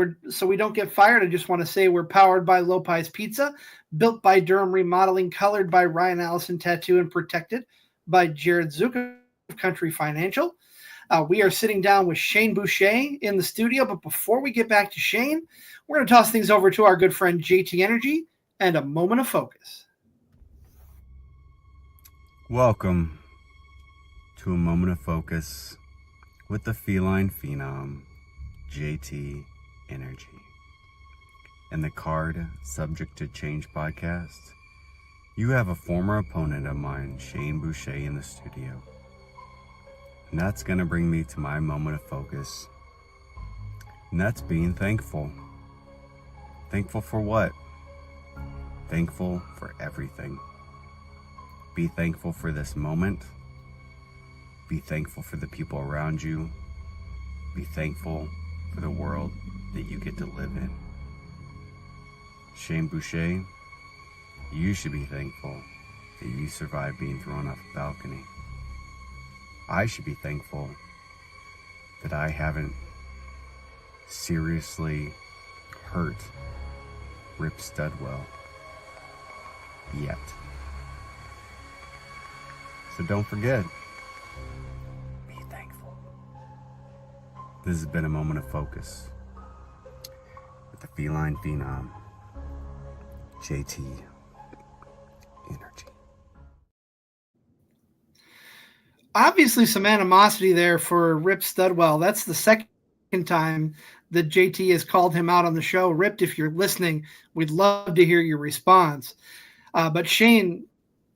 we don't get fired. I just want to say we're powered by Lopez Pizza, built by Durham Remodeling, colored by Ryan Allison Tattoo, and protected by Jared Zuka of Country Financial. We are sitting down with Shain Boucher in the studio, but before we get back to Shain, we're going to toss things over to our good friend JT Energy and a moment of focus. Welcome to a moment of focus with the feline phenom, JT Energy, and the Card Subject to Change podcast. You have a former opponent of mine, Shain Boucher, in the studio. And that's going to bring me to my moment of focus. And that's being thankful. Thankful for what? Thankful for everything. Be thankful for this moment. Be thankful for the people around you. Be thankful for the world that you get to live in. Shain Boucher, you should be thankful that you survived being thrown off a balcony. I should be thankful that I haven't seriously hurt Rip Studwell yet. So don't forget, be thankful. This has been a moment of focus with the feline phenom, JT Energy. Obviously some animosity there for Rip Studwell. That's the second time that JT has called him out on the show. Rip, if you're listening, we'd love to hear your response. But Shain,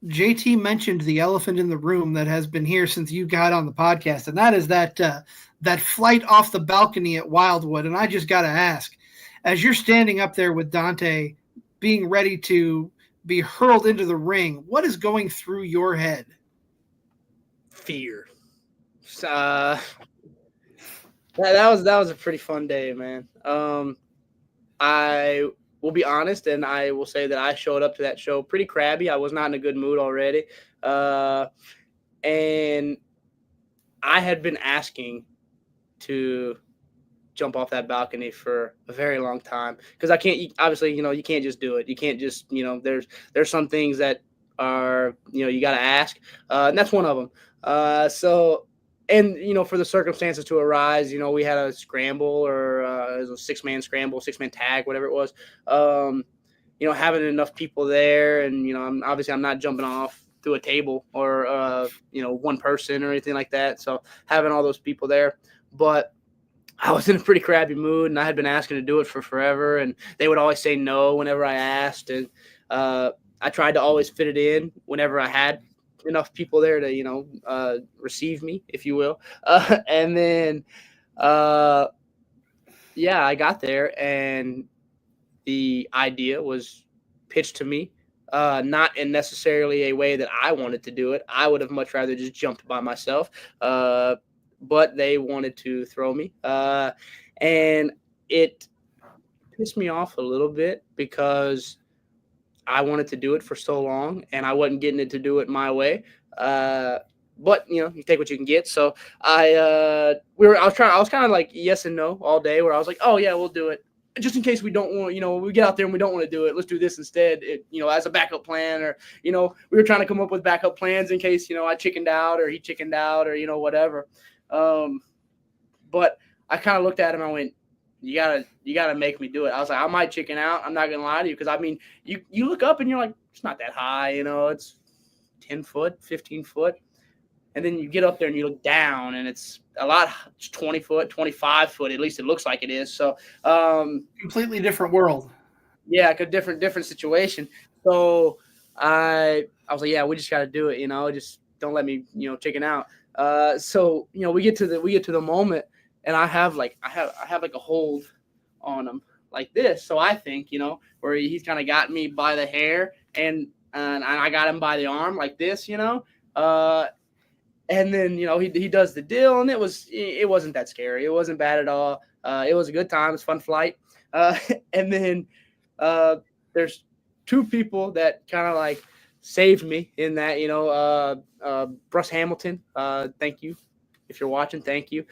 JT mentioned the elephant in the room that has been here since you got on the podcast, and that is that flight off the balcony at Wildwood. And I just got to ask, as you're standing up there with Dante, being ready to be hurled into the ring, what is going through your head? Fear. That was a pretty fun day, man. I will be honest, and I will say that I showed up to that show pretty crabby. I was not in a good mood already. And I had been asking to jump off that balcony for a very long time because I can't, obviously, you can't just do it. You can't just, there's some things that are, you got to ask. And that's one of them. And, for the circumstances to arise, we had a scramble or it was a 6-man scramble, 6-man tag, whatever it was. Having enough people there and, I'm not jumping off through a table or, one person or anything like that. So having all those people there, but I was in a pretty crappy mood and I had been asking to do it for forever and they would always say no whenever I asked. And I tried to always fit it in whenever I had enough people there to, receive me, if you will. And then, I got there and the idea was pitched to me, not in necessarily a way that I wanted to do it. I would have much rather just jumped by myself. But they wanted to throw me. And it pissed me off a little bit because I wanted to do it for so long and I wasn't getting it to do it my way. But you take what you can get. So I was kind of like yes and no all day where I was like, oh yeah, we'll do it. Just in case we don't want, we get out there and we don't want to do it. Let's do this instead. As a backup plan or, we were trying to come up with backup plans in case, I chickened out or he chickened out or, whatever. But I kind of looked at him and I went, you gotta make me do it. I was like, I might chicken out. I'm not gonna lie to you. Cause you look up and you're like, it's not that high, it's 10 foot, 15 foot. And then you get up there and you look down and it's a lot, it's 20 foot, 25 foot. At least it looks like it is. So, completely different world. Yeah. Like a different situation. So I was like, yeah, we just got to do it, just don't let me, chicken out. So, we get to the moment, and I have like a hold on him like this. So I think, where he's kind of got me by the hair, and I got him by the arm like this, and then, he does the deal, and it wasn't that scary. It wasn't bad at all. It was a good time. It was a fun flight. And then there's two people that kind of like saved me in that, Bruce Hamilton. Thank you. If you're watching, thank you.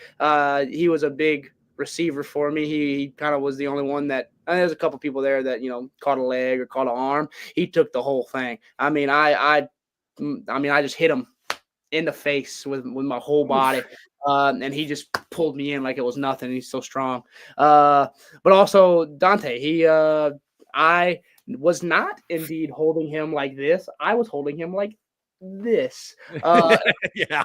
He was a big receiver for me. He kind of was the only one that, there's a couple people there that, caught a leg or caught an arm. He took the whole thing. I mean, I just hit him in the face with my whole body. And he just pulled me in like it was nothing. He's so strong. But also Dante, I was not indeed holding him like this. I was holding him like this. Yeah.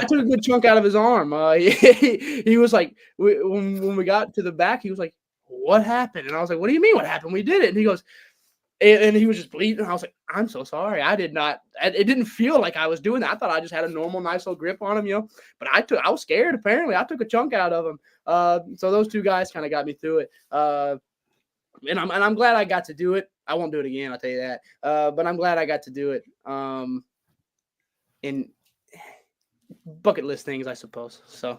I took a good chunk out of his arm. He was like, when we got to the back, he was like, what happened? And I was like, what do you mean what happened? We did it. And he goes, and he was just bleeding. I was like, I'm so sorry. I did not. It didn't feel like I was doing that. I thought I just had a normal, nice little grip on him, But I was scared. Apparently, I took a chunk out of him. So those two guys kind of got me through it. And I'm glad I got to do it. I won't do it again. I'll tell you that. But I'm glad I got to do it. In bucket list things, I suppose. So,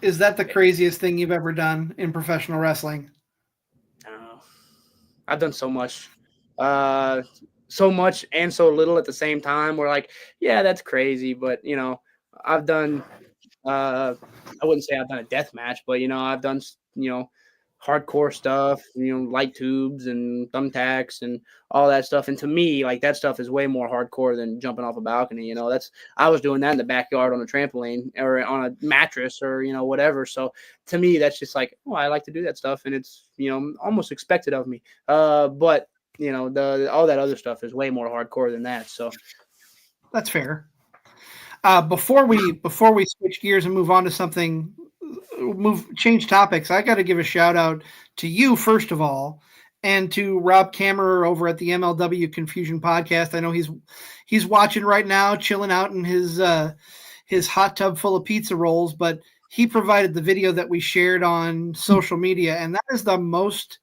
Is that the craziest thing you've ever done in professional wrestling? I've done so much and so little at the same time. We're like, yeah, that's crazy. But, I've done, I wouldn't say I've done a death match, but, I've done, hardcore stuff, light tubes and thumbtacks and all that stuff. And to me, like, that stuff is way more hardcore than jumping off a balcony. I was doing that in the backyard on a trampoline or on a mattress or, whatever. So to me, that's just like, I like to do that stuff. And it's, almost expected of me. But all that other stuff is way more hardcore than that. So that's fair. Before we switch gears and move on to something, change topics, I got to give a shout out to you first of all, and to Rob Kammerer over at the MLW Confusion podcast. I know he's watching right now, chilling out in his hot tub full of pizza rolls, but he provided the video that we shared on social media, and that is the most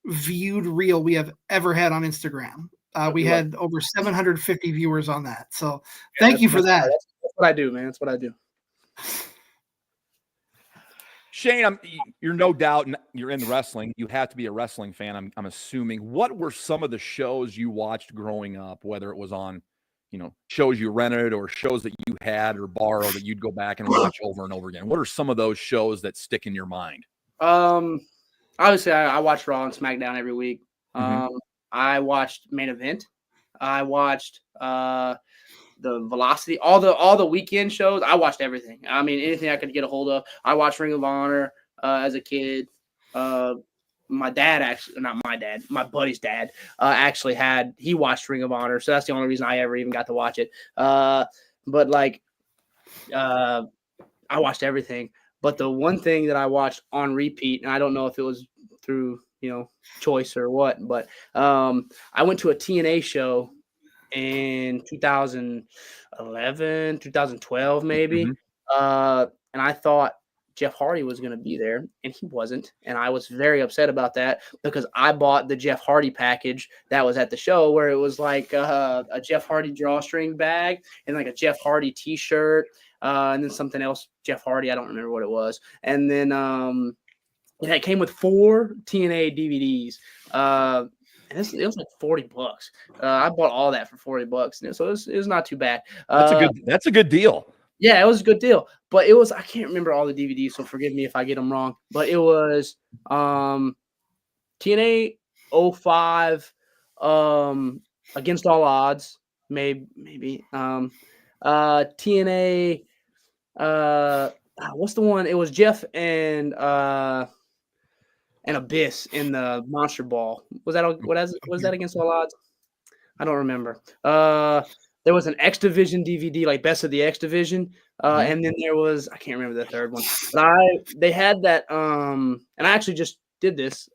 viewed reel we have ever had on Instagram. We had over 750 viewers on that. So thank you for that. That's what I do, man. That's what I do. Shain, you're no doubt you're in wrestling. You have to be a wrestling fan, I'm assuming. What were some of the shows you watched growing up, whether it was on, shows you rented or shows that you had or borrowed that you'd go back and watch over and over again? What are some of those shows that stick in your mind? Obviously, I watch Raw and SmackDown every week. Mm-hmm. I watched Main Event. I watched the Velocity, all the weekend shows. I watched everything. I mean, anything I could get a hold of. I watched Ring of Honor as a kid. My dad actually, not my dad, my buddy's dad actually he watched Ring of Honor. So that's the only reason I ever even got to watch it. But like, I watched everything. But the one thing that I watched on repeat, and I don't know if it was through, choice or what, but I went to a TNA show in 2011, 2012 maybe. Mm-hmm. And I thought Jeff Hardy was going to be there, and he wasn't. And I was very upset about that because I bought the Jeff Hardy package that was at the show, where it was like a Jeff Hardy drawstring bag and like a Jeff Hardy t-shirt, and then something else, Jeff Hardy, I don't remember what it was. And then it came with 4 TNA DVDs. And it was like $40. I bought all that for $40, so it was not too bad. That's a good deal. Yeah, it was a good deal. But it was, I can't remember all the DVDs, so forgive me if I get them wrong. But it was TNA 05, Against All Odds, maybe. TNA, what's the one? It was Jeff and Abyss in the Monster Ball. Was that Against All Odds? I don't remember. There was an X Division DVD, like Best of the X Division, and then there was, I can't remember the third one. But they had that, and I actually just did this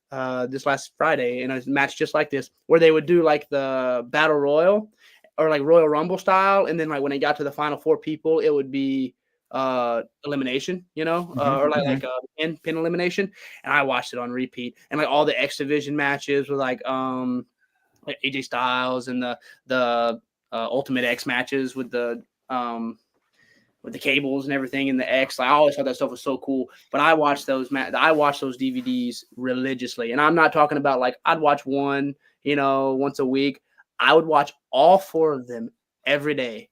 this last Friday in a match just like this, where they would do like the battle royal or like Royal Rumble style, and then like when it got to the final 4 people, it would be elimination, or like a pin elimination. And I watched it on repeat, and like all the X Division matches with like AJ Styles and the Ultimate X matches with the cables and everything in the X. Like, I always thought that stuff was so cool. But I watched those DVDs religiously. And I'm not talking about like I'd watch one, once a week. I would watch all 4 of them every day.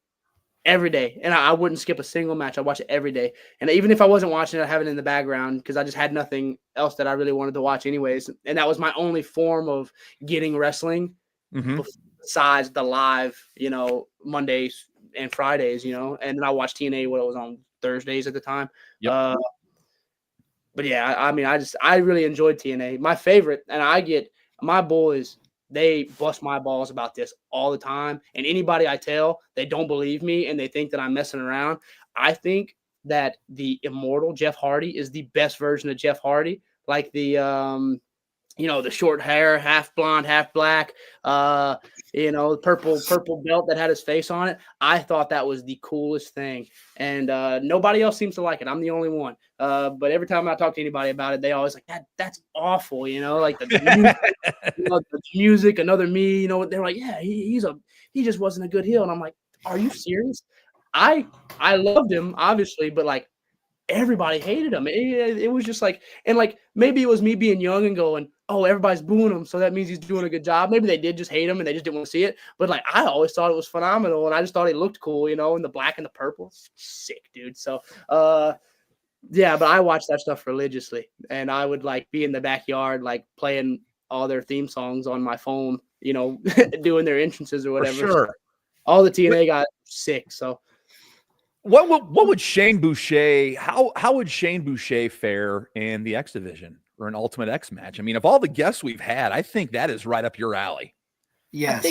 And I wouldn't skip a single match. I'd watch it every day. And even if I wasn't watching it, I'd have it in the background because I just had nothing else that I really wanted to watch anyways. And that was my only form of getting wrestling besides the live, Mondays and Fridays, and then I watched TNA when it was on Thursdays at the time. Yep. But yeah, I mean, I really enjoyed TNA. My favorite, and my boys, they bust my balls about this all the time. And anybody I tell, they don't believe me and they think that I'm messing around. I think that the immortal Jeff Hardy is the best version of Jeff Hardy. Like the the short hair, half blonde, half black, the purple belt that had his face on it. I thought that was the coolest thing. And nobody else seems to like it. I'm the only one. But every time I talk to anybody about it, they always like, that's awful, like the music, the music, another me, they're like, yeah, he just wasn't a good heel. And I'm like, are you serious? I loved him, obviously, but like everybody hated him. It was just like, and like maybe it was me being young and going, oh, everybody's booing him, so that means he's doing a good job. Maybe they did just hate him and they just didn't want to see it. But like I always thought it was phenomenal, and I just thought he looked cool, in the black and the purple. Sick, dude. So yeah, but I watched that stuff religiously, and I would like be in the backyard like playing all their theme songs on my phone, doing their entrances or whatever. For sure. So all the TNA got sick. So what would Shain Boucher, how would Shain Boucher fare in the X Division or an Ultimate X match? I mean, of all the guests we've had, I think that is right up your alley. Yes.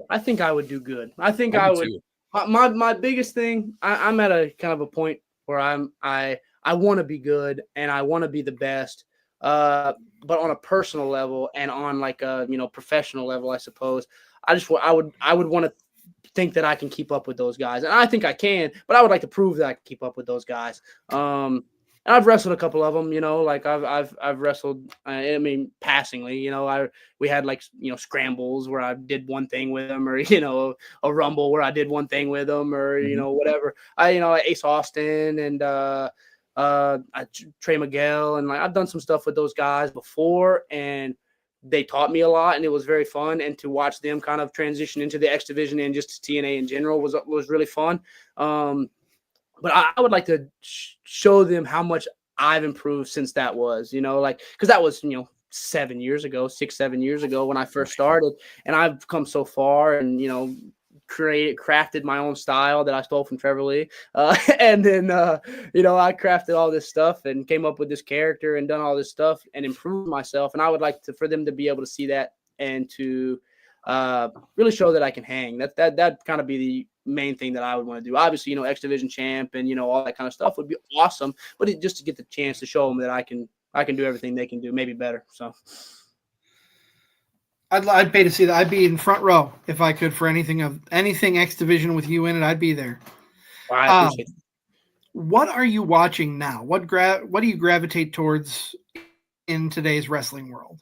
I think I would do good. I think I would. Too. My biggest thing, I'm at a kind of a point where I want to be good and I want to be the best. But on a personal level and on like a professional level, I suppose, I would want to think that I can keep up with those guys, and I think I can. But I would like to prove that I can keep up with those guys. And I've wrestled a couple of them, like I've wrestled. I mean, passingly, we had like scrambles where I did one thing with them, or a rumble where I did one thing with them, or whatever. Ace Austin and Trey Miguel, and like I've done some stuff with those guys before, and they taught me a lot, and it was very fun. And to watch them kind of transition into the X Division and just TNA in general was really fun. But I would like to show them how much I've improved since that was, because that was 6-7 years ago when I first started, and I've come so far, and crafted my own style that I stole from Trevor Lee. And then, I crafted all this stuff and came up with this character and done all this stuff and improved myself. And I would like for them to be able to see that and to really show that I can hang. That kind of be the main thing that I would want to do. Obviously, X Division champ and, all that kind of stuff would be awesome, but just to get the chance to show them that I can do everything they can do, maybe better. So I'd pay to see that. I'd be in front row if I could for anything X Division with you in it. I'd be there. Well, I appreciate it. What are you watching now? What do you gravitate towards in today's wrestling world?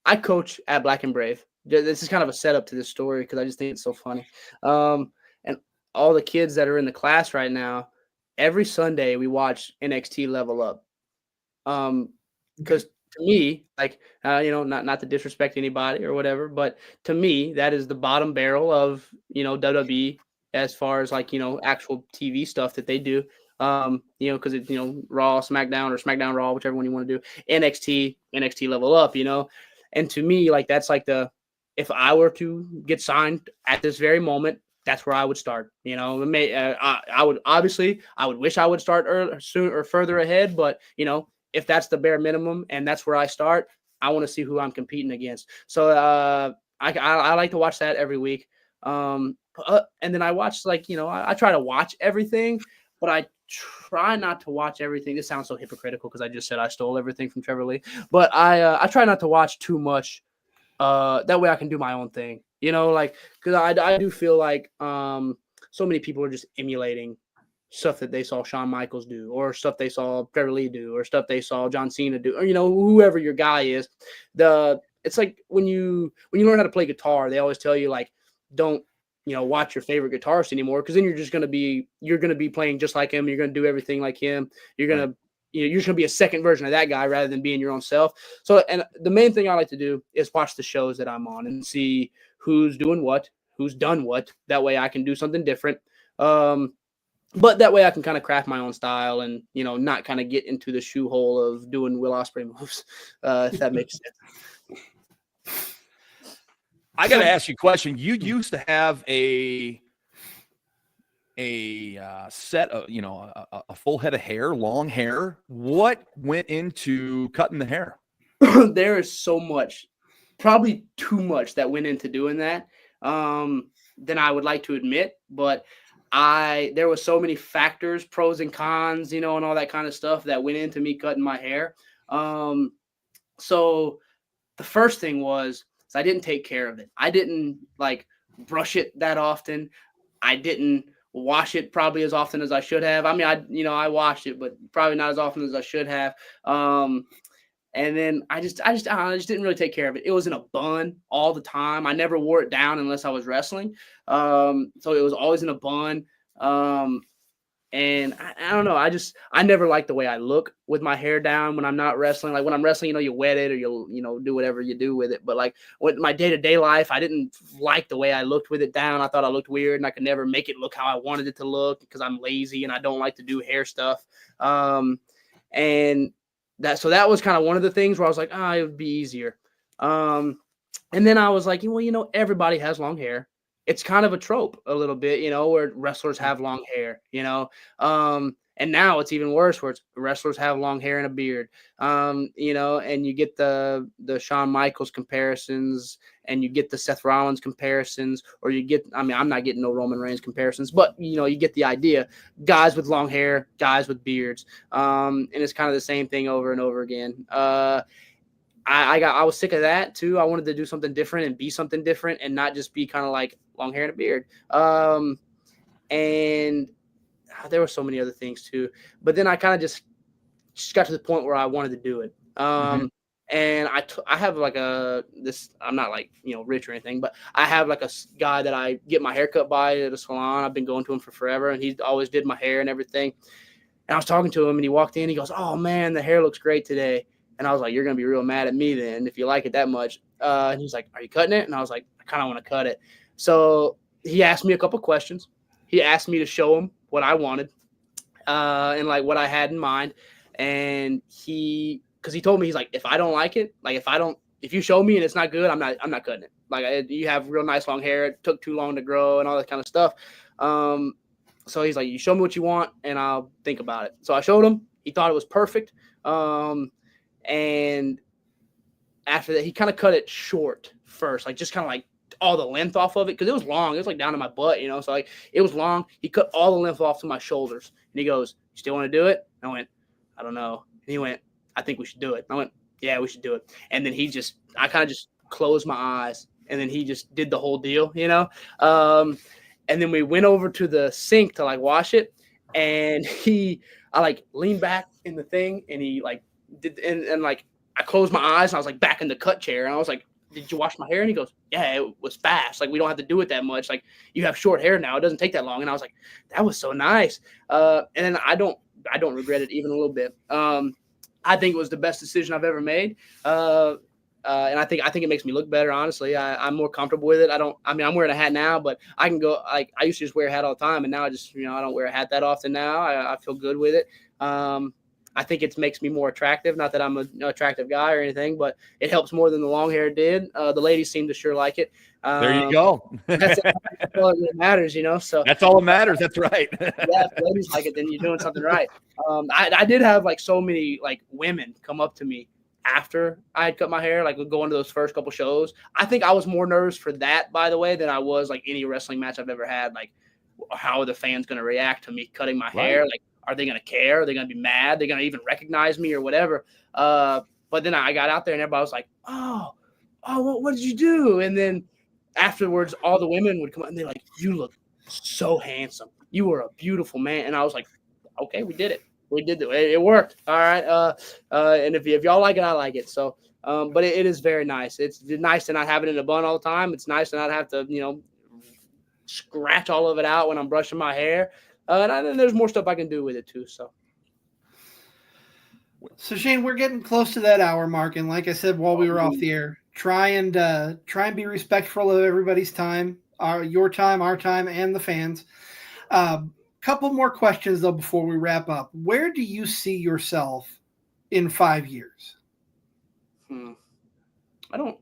I coach at Black and Brave. This is kind of a setup to this story because I just think it's so funny. And all the kids that are in the class right now, every Sunday we watch NXT Level Up. Because to me, like, not to disrespect anybody or whatever, but to me, that is the bottom barrel of, WWE as far as like, actual TV stuff that they do. Because it's, Raw, SmackDown, or SmackDown Raw, whichever one you want to do, NXT Level Up, and to me, like, that's like if I were to get signed at this very moment, that's where I would start. I would wish I would start earlier, sooner or further ahead, but if that's the bare minimum and that's where I start, I want to see who I'm competing against. So I like to watch that every week. And then I watch I try to watch everything, but I try not to watch everything. This sounds so hypocritical because I just said I stole everything from Trevor Lee, but I try not to watch too much. That way I can do my own thing, like, because I do feel like so many people are just emulating stuff that they saw Shawn Michaels do, or stuff they saw Trevor Lee do, or stuff they saw John Cena do, or whoever your guy is. It's like when you learn how to play guitar, they always tell you, like, don't watch your favorite guitarist anymore, because then you're just gonna be playing just like him. You're gonna do everything like him. You're gonna you're just gonna be a second version of that guy rather than being your own self. So, and the main thing I like to do is watch the shows that I'm on and see who's doing what, who's done what. That way I can do something different. But that way I can kind of craft my own style and, not kind of get into the shoe hole of doing Will Ospreay moves, if that makes sense. I got to ask you a question. You used to have a set of, a full head of hair, long hair. What went into cutting the hair? There is so much, probably too much that went into doing that than I would like to admit, but there was so many factors, pros and cons, and all that kind of stuff that went into me cutting my hair. So the first thing was I didn't take care of it. I didn't brush it that often. I didn't wash it probably as often as I should have. I mean, I washed it, but probably not as often as I should have. And then I just didn't really take care of it. It was in a bun all the time. I never wore it down unless I was wrestling. So it was always in a bun. And I don't know. I never liked the way I look with my hair down when I'm not wrestling. Like when I'm wrestling, you wet it or you'll do whatever you do with it. But like with my day-to-day life, I didn't like the way I looked with it down. I thought I looked weird and I could never make it look how I wanted it to look because I'm lazy and I don't like to do hair stuff. And that was kind of one of the things where I was like, it would be easier. And then I was like, everybody has long hair. It's kind of a trope a little bit, where wrestlers have long hair, and now it's even worse where wrestlers have long hair and a beard, and you get the Shawn Michaels comparisons and you get the Seth Rollins comparisons, or I'm not getting no Roman Reigns comparisons, but you get the idea. Guys with long hair, guys with beards, and it's kind of the same thing over and over again. I was sick of that too. I wanted to do something different and be something different and not just be kind of like long hair and a beard. And there were so many other things too, but then I kind of just got to the point where I wanted to do it. And I have like I'm not like, rich or anything, but I have like a guy that I get my haircut by at a salon. I've been going to him for forever and he always did my hair and everything. And I was talking to him and he walked in, he goes, "Oh man, the hair looks great today." And I was like, "You're going to be real mad at me then if you like it that much." And he's like, "Are you cutting it?" And I was like, "I kind of want to cut it." So he asked me a couple questions. He asked me to show him what I wanted and like what I had in mind. And because he told me, he's like, "If I don't like it, like if you show me and it's not good, I'm not cutting it. Like you have real nice long hair. It took too long to grow and all that kind of stuff." So he's like, "You show me what you want and I'll think about it." So I showed him. He thought it was perfect. And after that, he kind of cut it short first, like just kind of like all the length off of it because it was long. It was like down to my butt, so like it was long. He cut all the length off to my shoulders, and he goes, "You still want to do it?" I went, "I don't know." And he went, "I think we should do it." I went, "Yeah, we should do it." And then I kind of just closed my eyes, and then he just did the whole deal, And then we went over to the sink to like wash it, and I like leaned back in the thing, and he like did, and like I closed my eyes, and I was like back in the cut chair, and I was like, "Did you wash my hair?" And he goes, "Yeah, it was fast. Like we don't have to do it that much. Like you have short hair now. It doesn't take that long." And I was like, "That was so nice." And then I don't regret it even a little bit. I think it was the best decision I've ever made. And I think it makes me look better. Honestly, I'm more comfortable with it. I'm wearing a hat now, but I can go like I used to just wear a hat all the time, and now I just I don't wear a hat that often now. I feel good with it. I think it makes me more attractive. Not that I'm an attractive guy or anything, but it helps more than the long hair did. The ladies seem to sure like it. There you go. That's all that matters, So that's all that matters. That's right. Yeah, if the ladies like it, then you're doing something right. I did have like so many like women come up to me after I had cut my hair, like going to those first couple shows. I think I was more nervous for that, by the way, than I was like any wrestling match I've ever had. Like how are the fans going to react to me cutting my hair? Like, are they going to care? Are they going to be mad? Are they going to even recognize me or whatever? But then I got out there and everybody was like, oh, what did you do? And then afterwards, all the women would come out and they're like, you look so handsome. You were a beautiful man. And I was like, okay, we did it. We did it. It worked. All right. And if y'all like it, I like it. So, but it is very nice. It's nice to not have it in a bun all the time. It's nice to not have to, scratch all of it out when I'm brushing my hair. And then there's more stuff I can do with it too. So Shain, we're getting close to that hour mark. And like I said, while we were off the air, try and be respectful of everybody's time, your time, our time, and the fans. Couple more questions though before we wrap up. Where do you see yourself in 5 years? I don't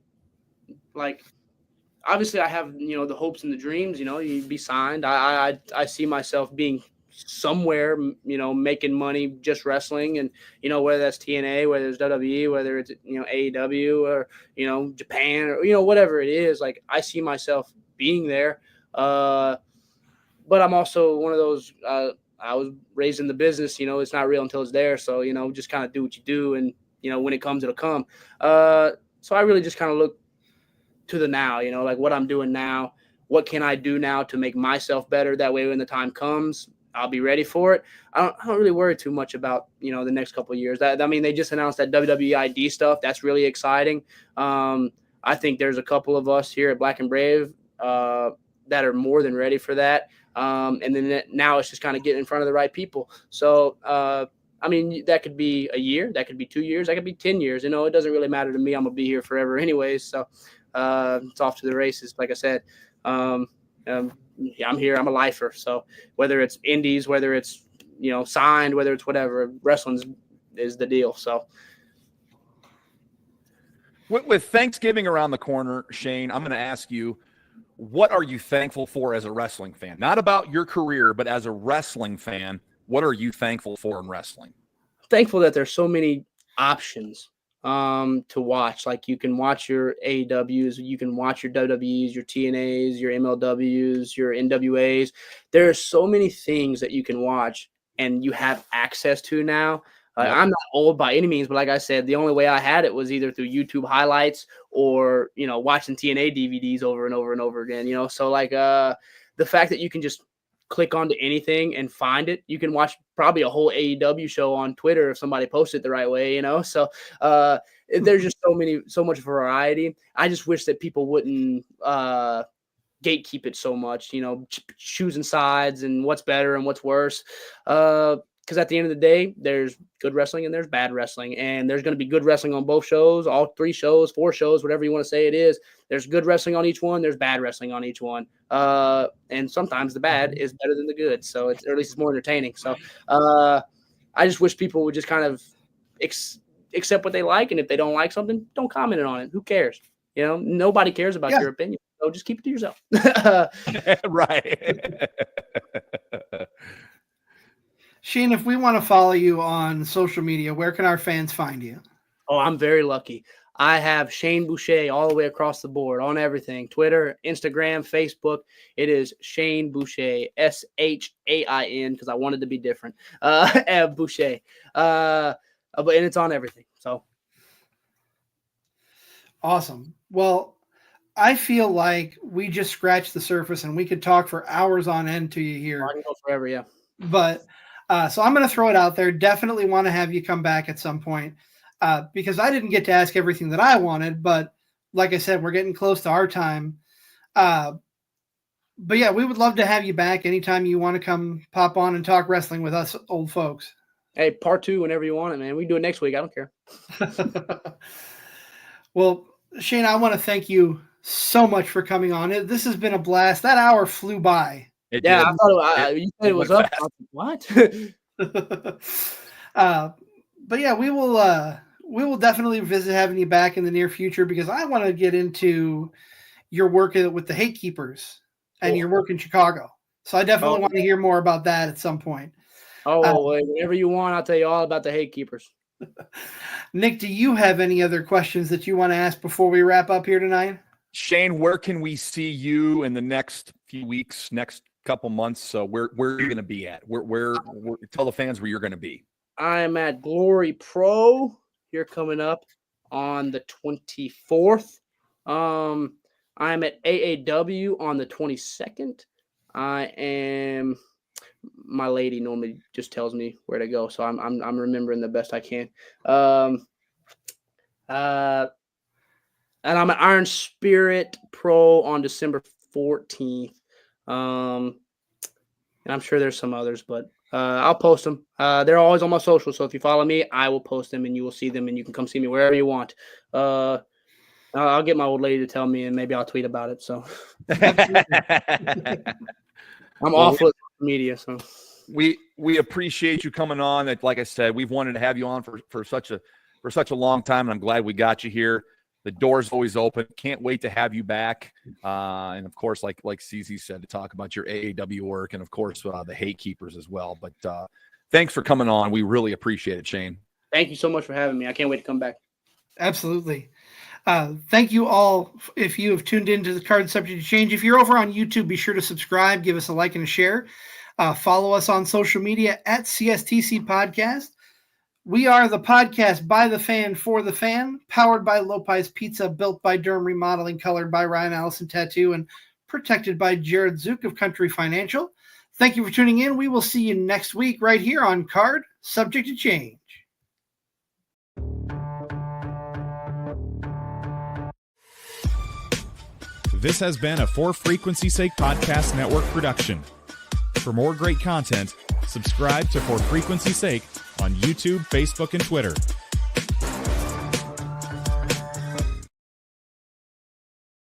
obviously I have, the hopes and the dreams, you'd be signed. I see myself being somewhere, making money just wrestling, and, whether that's TNA, whether it's WWE, whether it's, AEW or, Japan or, whatever it is, like I see myself being there. But I'm also one of those, I was raised in the business, it's not real until it's there. So, just kind of do what you do. And, when it comes, it'll come. So I really just kind of look to the now, like what I'm doing now, what can I do now to make myself better? That way, when the time comes, I'll be ready for it. I don't really worry too much about, the next couple of years. They just announced that WWE ID stuff. That's really exciting. I think there's a couple of us here at Black and Brave that are more than ready for that. And then now it's just kind of getting in front of the right people. So, that could be a year, that could be 2 years, that could be 10 years. It doesn't really matter to me. I'm gonna be here forever anyways. So it's off to the races. Like I said, I'm here. I'm a lifer. So whether it's indies, whether it's, signed, whether it's whatever, wrestling is the deal. So. With Thanksgiving around the corner, Shain, I'm going to ask you, what are you thankful for as a wrestling fan? Not about your career, but as a wrestling fan, what are you thankful for in wrestling? Thankful that there's so many options to watch. Like you can watch your AEWs, you can watch your WWEs, your TNAs, your MLWs, your NWAs. There are so many things that you can watch and you have access to now. I'm not old by any means, but like I said, the only way I had it was either through YouTube highlights or, watching TNA DVDs over and over and over again, So the fact that you can just click onto anything and find it, you can watch probably a whole AEW show on Twitter if somebody posts it the right way, So there's just so much variety. I just wish that people wouldn't gatekeep it so much, choosing sides and what's better and what's worse. Because at the end of the day, there's good wrestling and there's bad wrestling. And there's going to be good wrestling on both shows, all 3 shows, 4 shows, whatever you want to say it is. There's good wrestling on each one. There's bad wrestling on each one. And sometimes the bad is better than the good. So or at least it's more entertaining. So I just wish people would just kind of accept what they like. And if they don't like something, don't comment on it. Who cares? Nobody cares about your opinion. So just keep it to yourself. Right. Shain, if we want to follow you on social media, where can our fans find you? Oh, I'm very lucky. I have Shain Boucher all the way across the board on everything. Twitter, Instagram, Facebook. It is Shain Boucher, SHAIN, because I wanted to be different. Boucher. And it's on everything. So awesome. Well, I feel like we just scratched the surface and we could talk for hours on end to you here. I can go forever, yeah. But so I'm going to throw it out there. Definitely want to have you come back at some point because I didn't get to ask everything that I wanted. But like I said, we're getting close to our time. But yeah, we would love to have you back anytime you want to come pop on and talk wrestling with us old folks. Hey, part 2 whenever you want it, man. We can do it next week. I don't care. Well, Shain, I want to thank you so much for coming on. This has been a blast. That hour flew by. I thought you said it was up. What? But yeah, we will definitely visit having you back in the near future because I want to get into your work with the Hate Keepers and your work in Chicago. So I definitely want to hear more about that at some point. Whenever you want, I'll tell you all about the Hate Keepers. Nick, do you have any other questions that you want to ask before we wrap up here tonight? Shain, where can we see you in the next few weeks, next couple months. Where are you going to be at? Where tell the fans where you're going to be. I'm at Glory Pro here coming up on the 24th. I'm at AAW on the 22nd. My lady normally just tells me where to go, so I'm remembering the best I can. And I'm at Iron Spirit Pro on December 14th. And I'm sure there's some others, but I'll post them. They're always on my social, so if you follow me, I will post them, and you will see them, and you can come see me wherever you want. I'll get my old lady to tell me, and maybe I'll tweet about it. So I'm awful at social media, so we appreciate you coming on. That, like I said, we've wanted to have you on for such a long time, and I'm glad we got you here. The door's always open. Can't wait to have you back. And of course, like CZ said, to talk about your AAW work, and of course the Hate Keepers as well. But thanks for coming on. We really appreciate it, Shain. Thank you so much for having me. I can't wait to come back. Absolutely. Thank you all. If you have tuned into the Card Subject to Change, if you're over on YouTube, be sure to subscribe, give us a like and a share. Follow us on social media at CSTC Podcast. We are the podcast by the fan, for the fan, powered by Lopez Pizza, built by Durham Remodeling, colored by Ryan Allison Tattoo, and protected by Jared Zook of Country Financial. Thank you for tuning in. We will see you next week right here on Card Subject to Change. This has been a For Frequency's Sake Podcast Network production. For more great content, subscribe to For Frequency's Sake on YouTube, Facebook, and Twitter.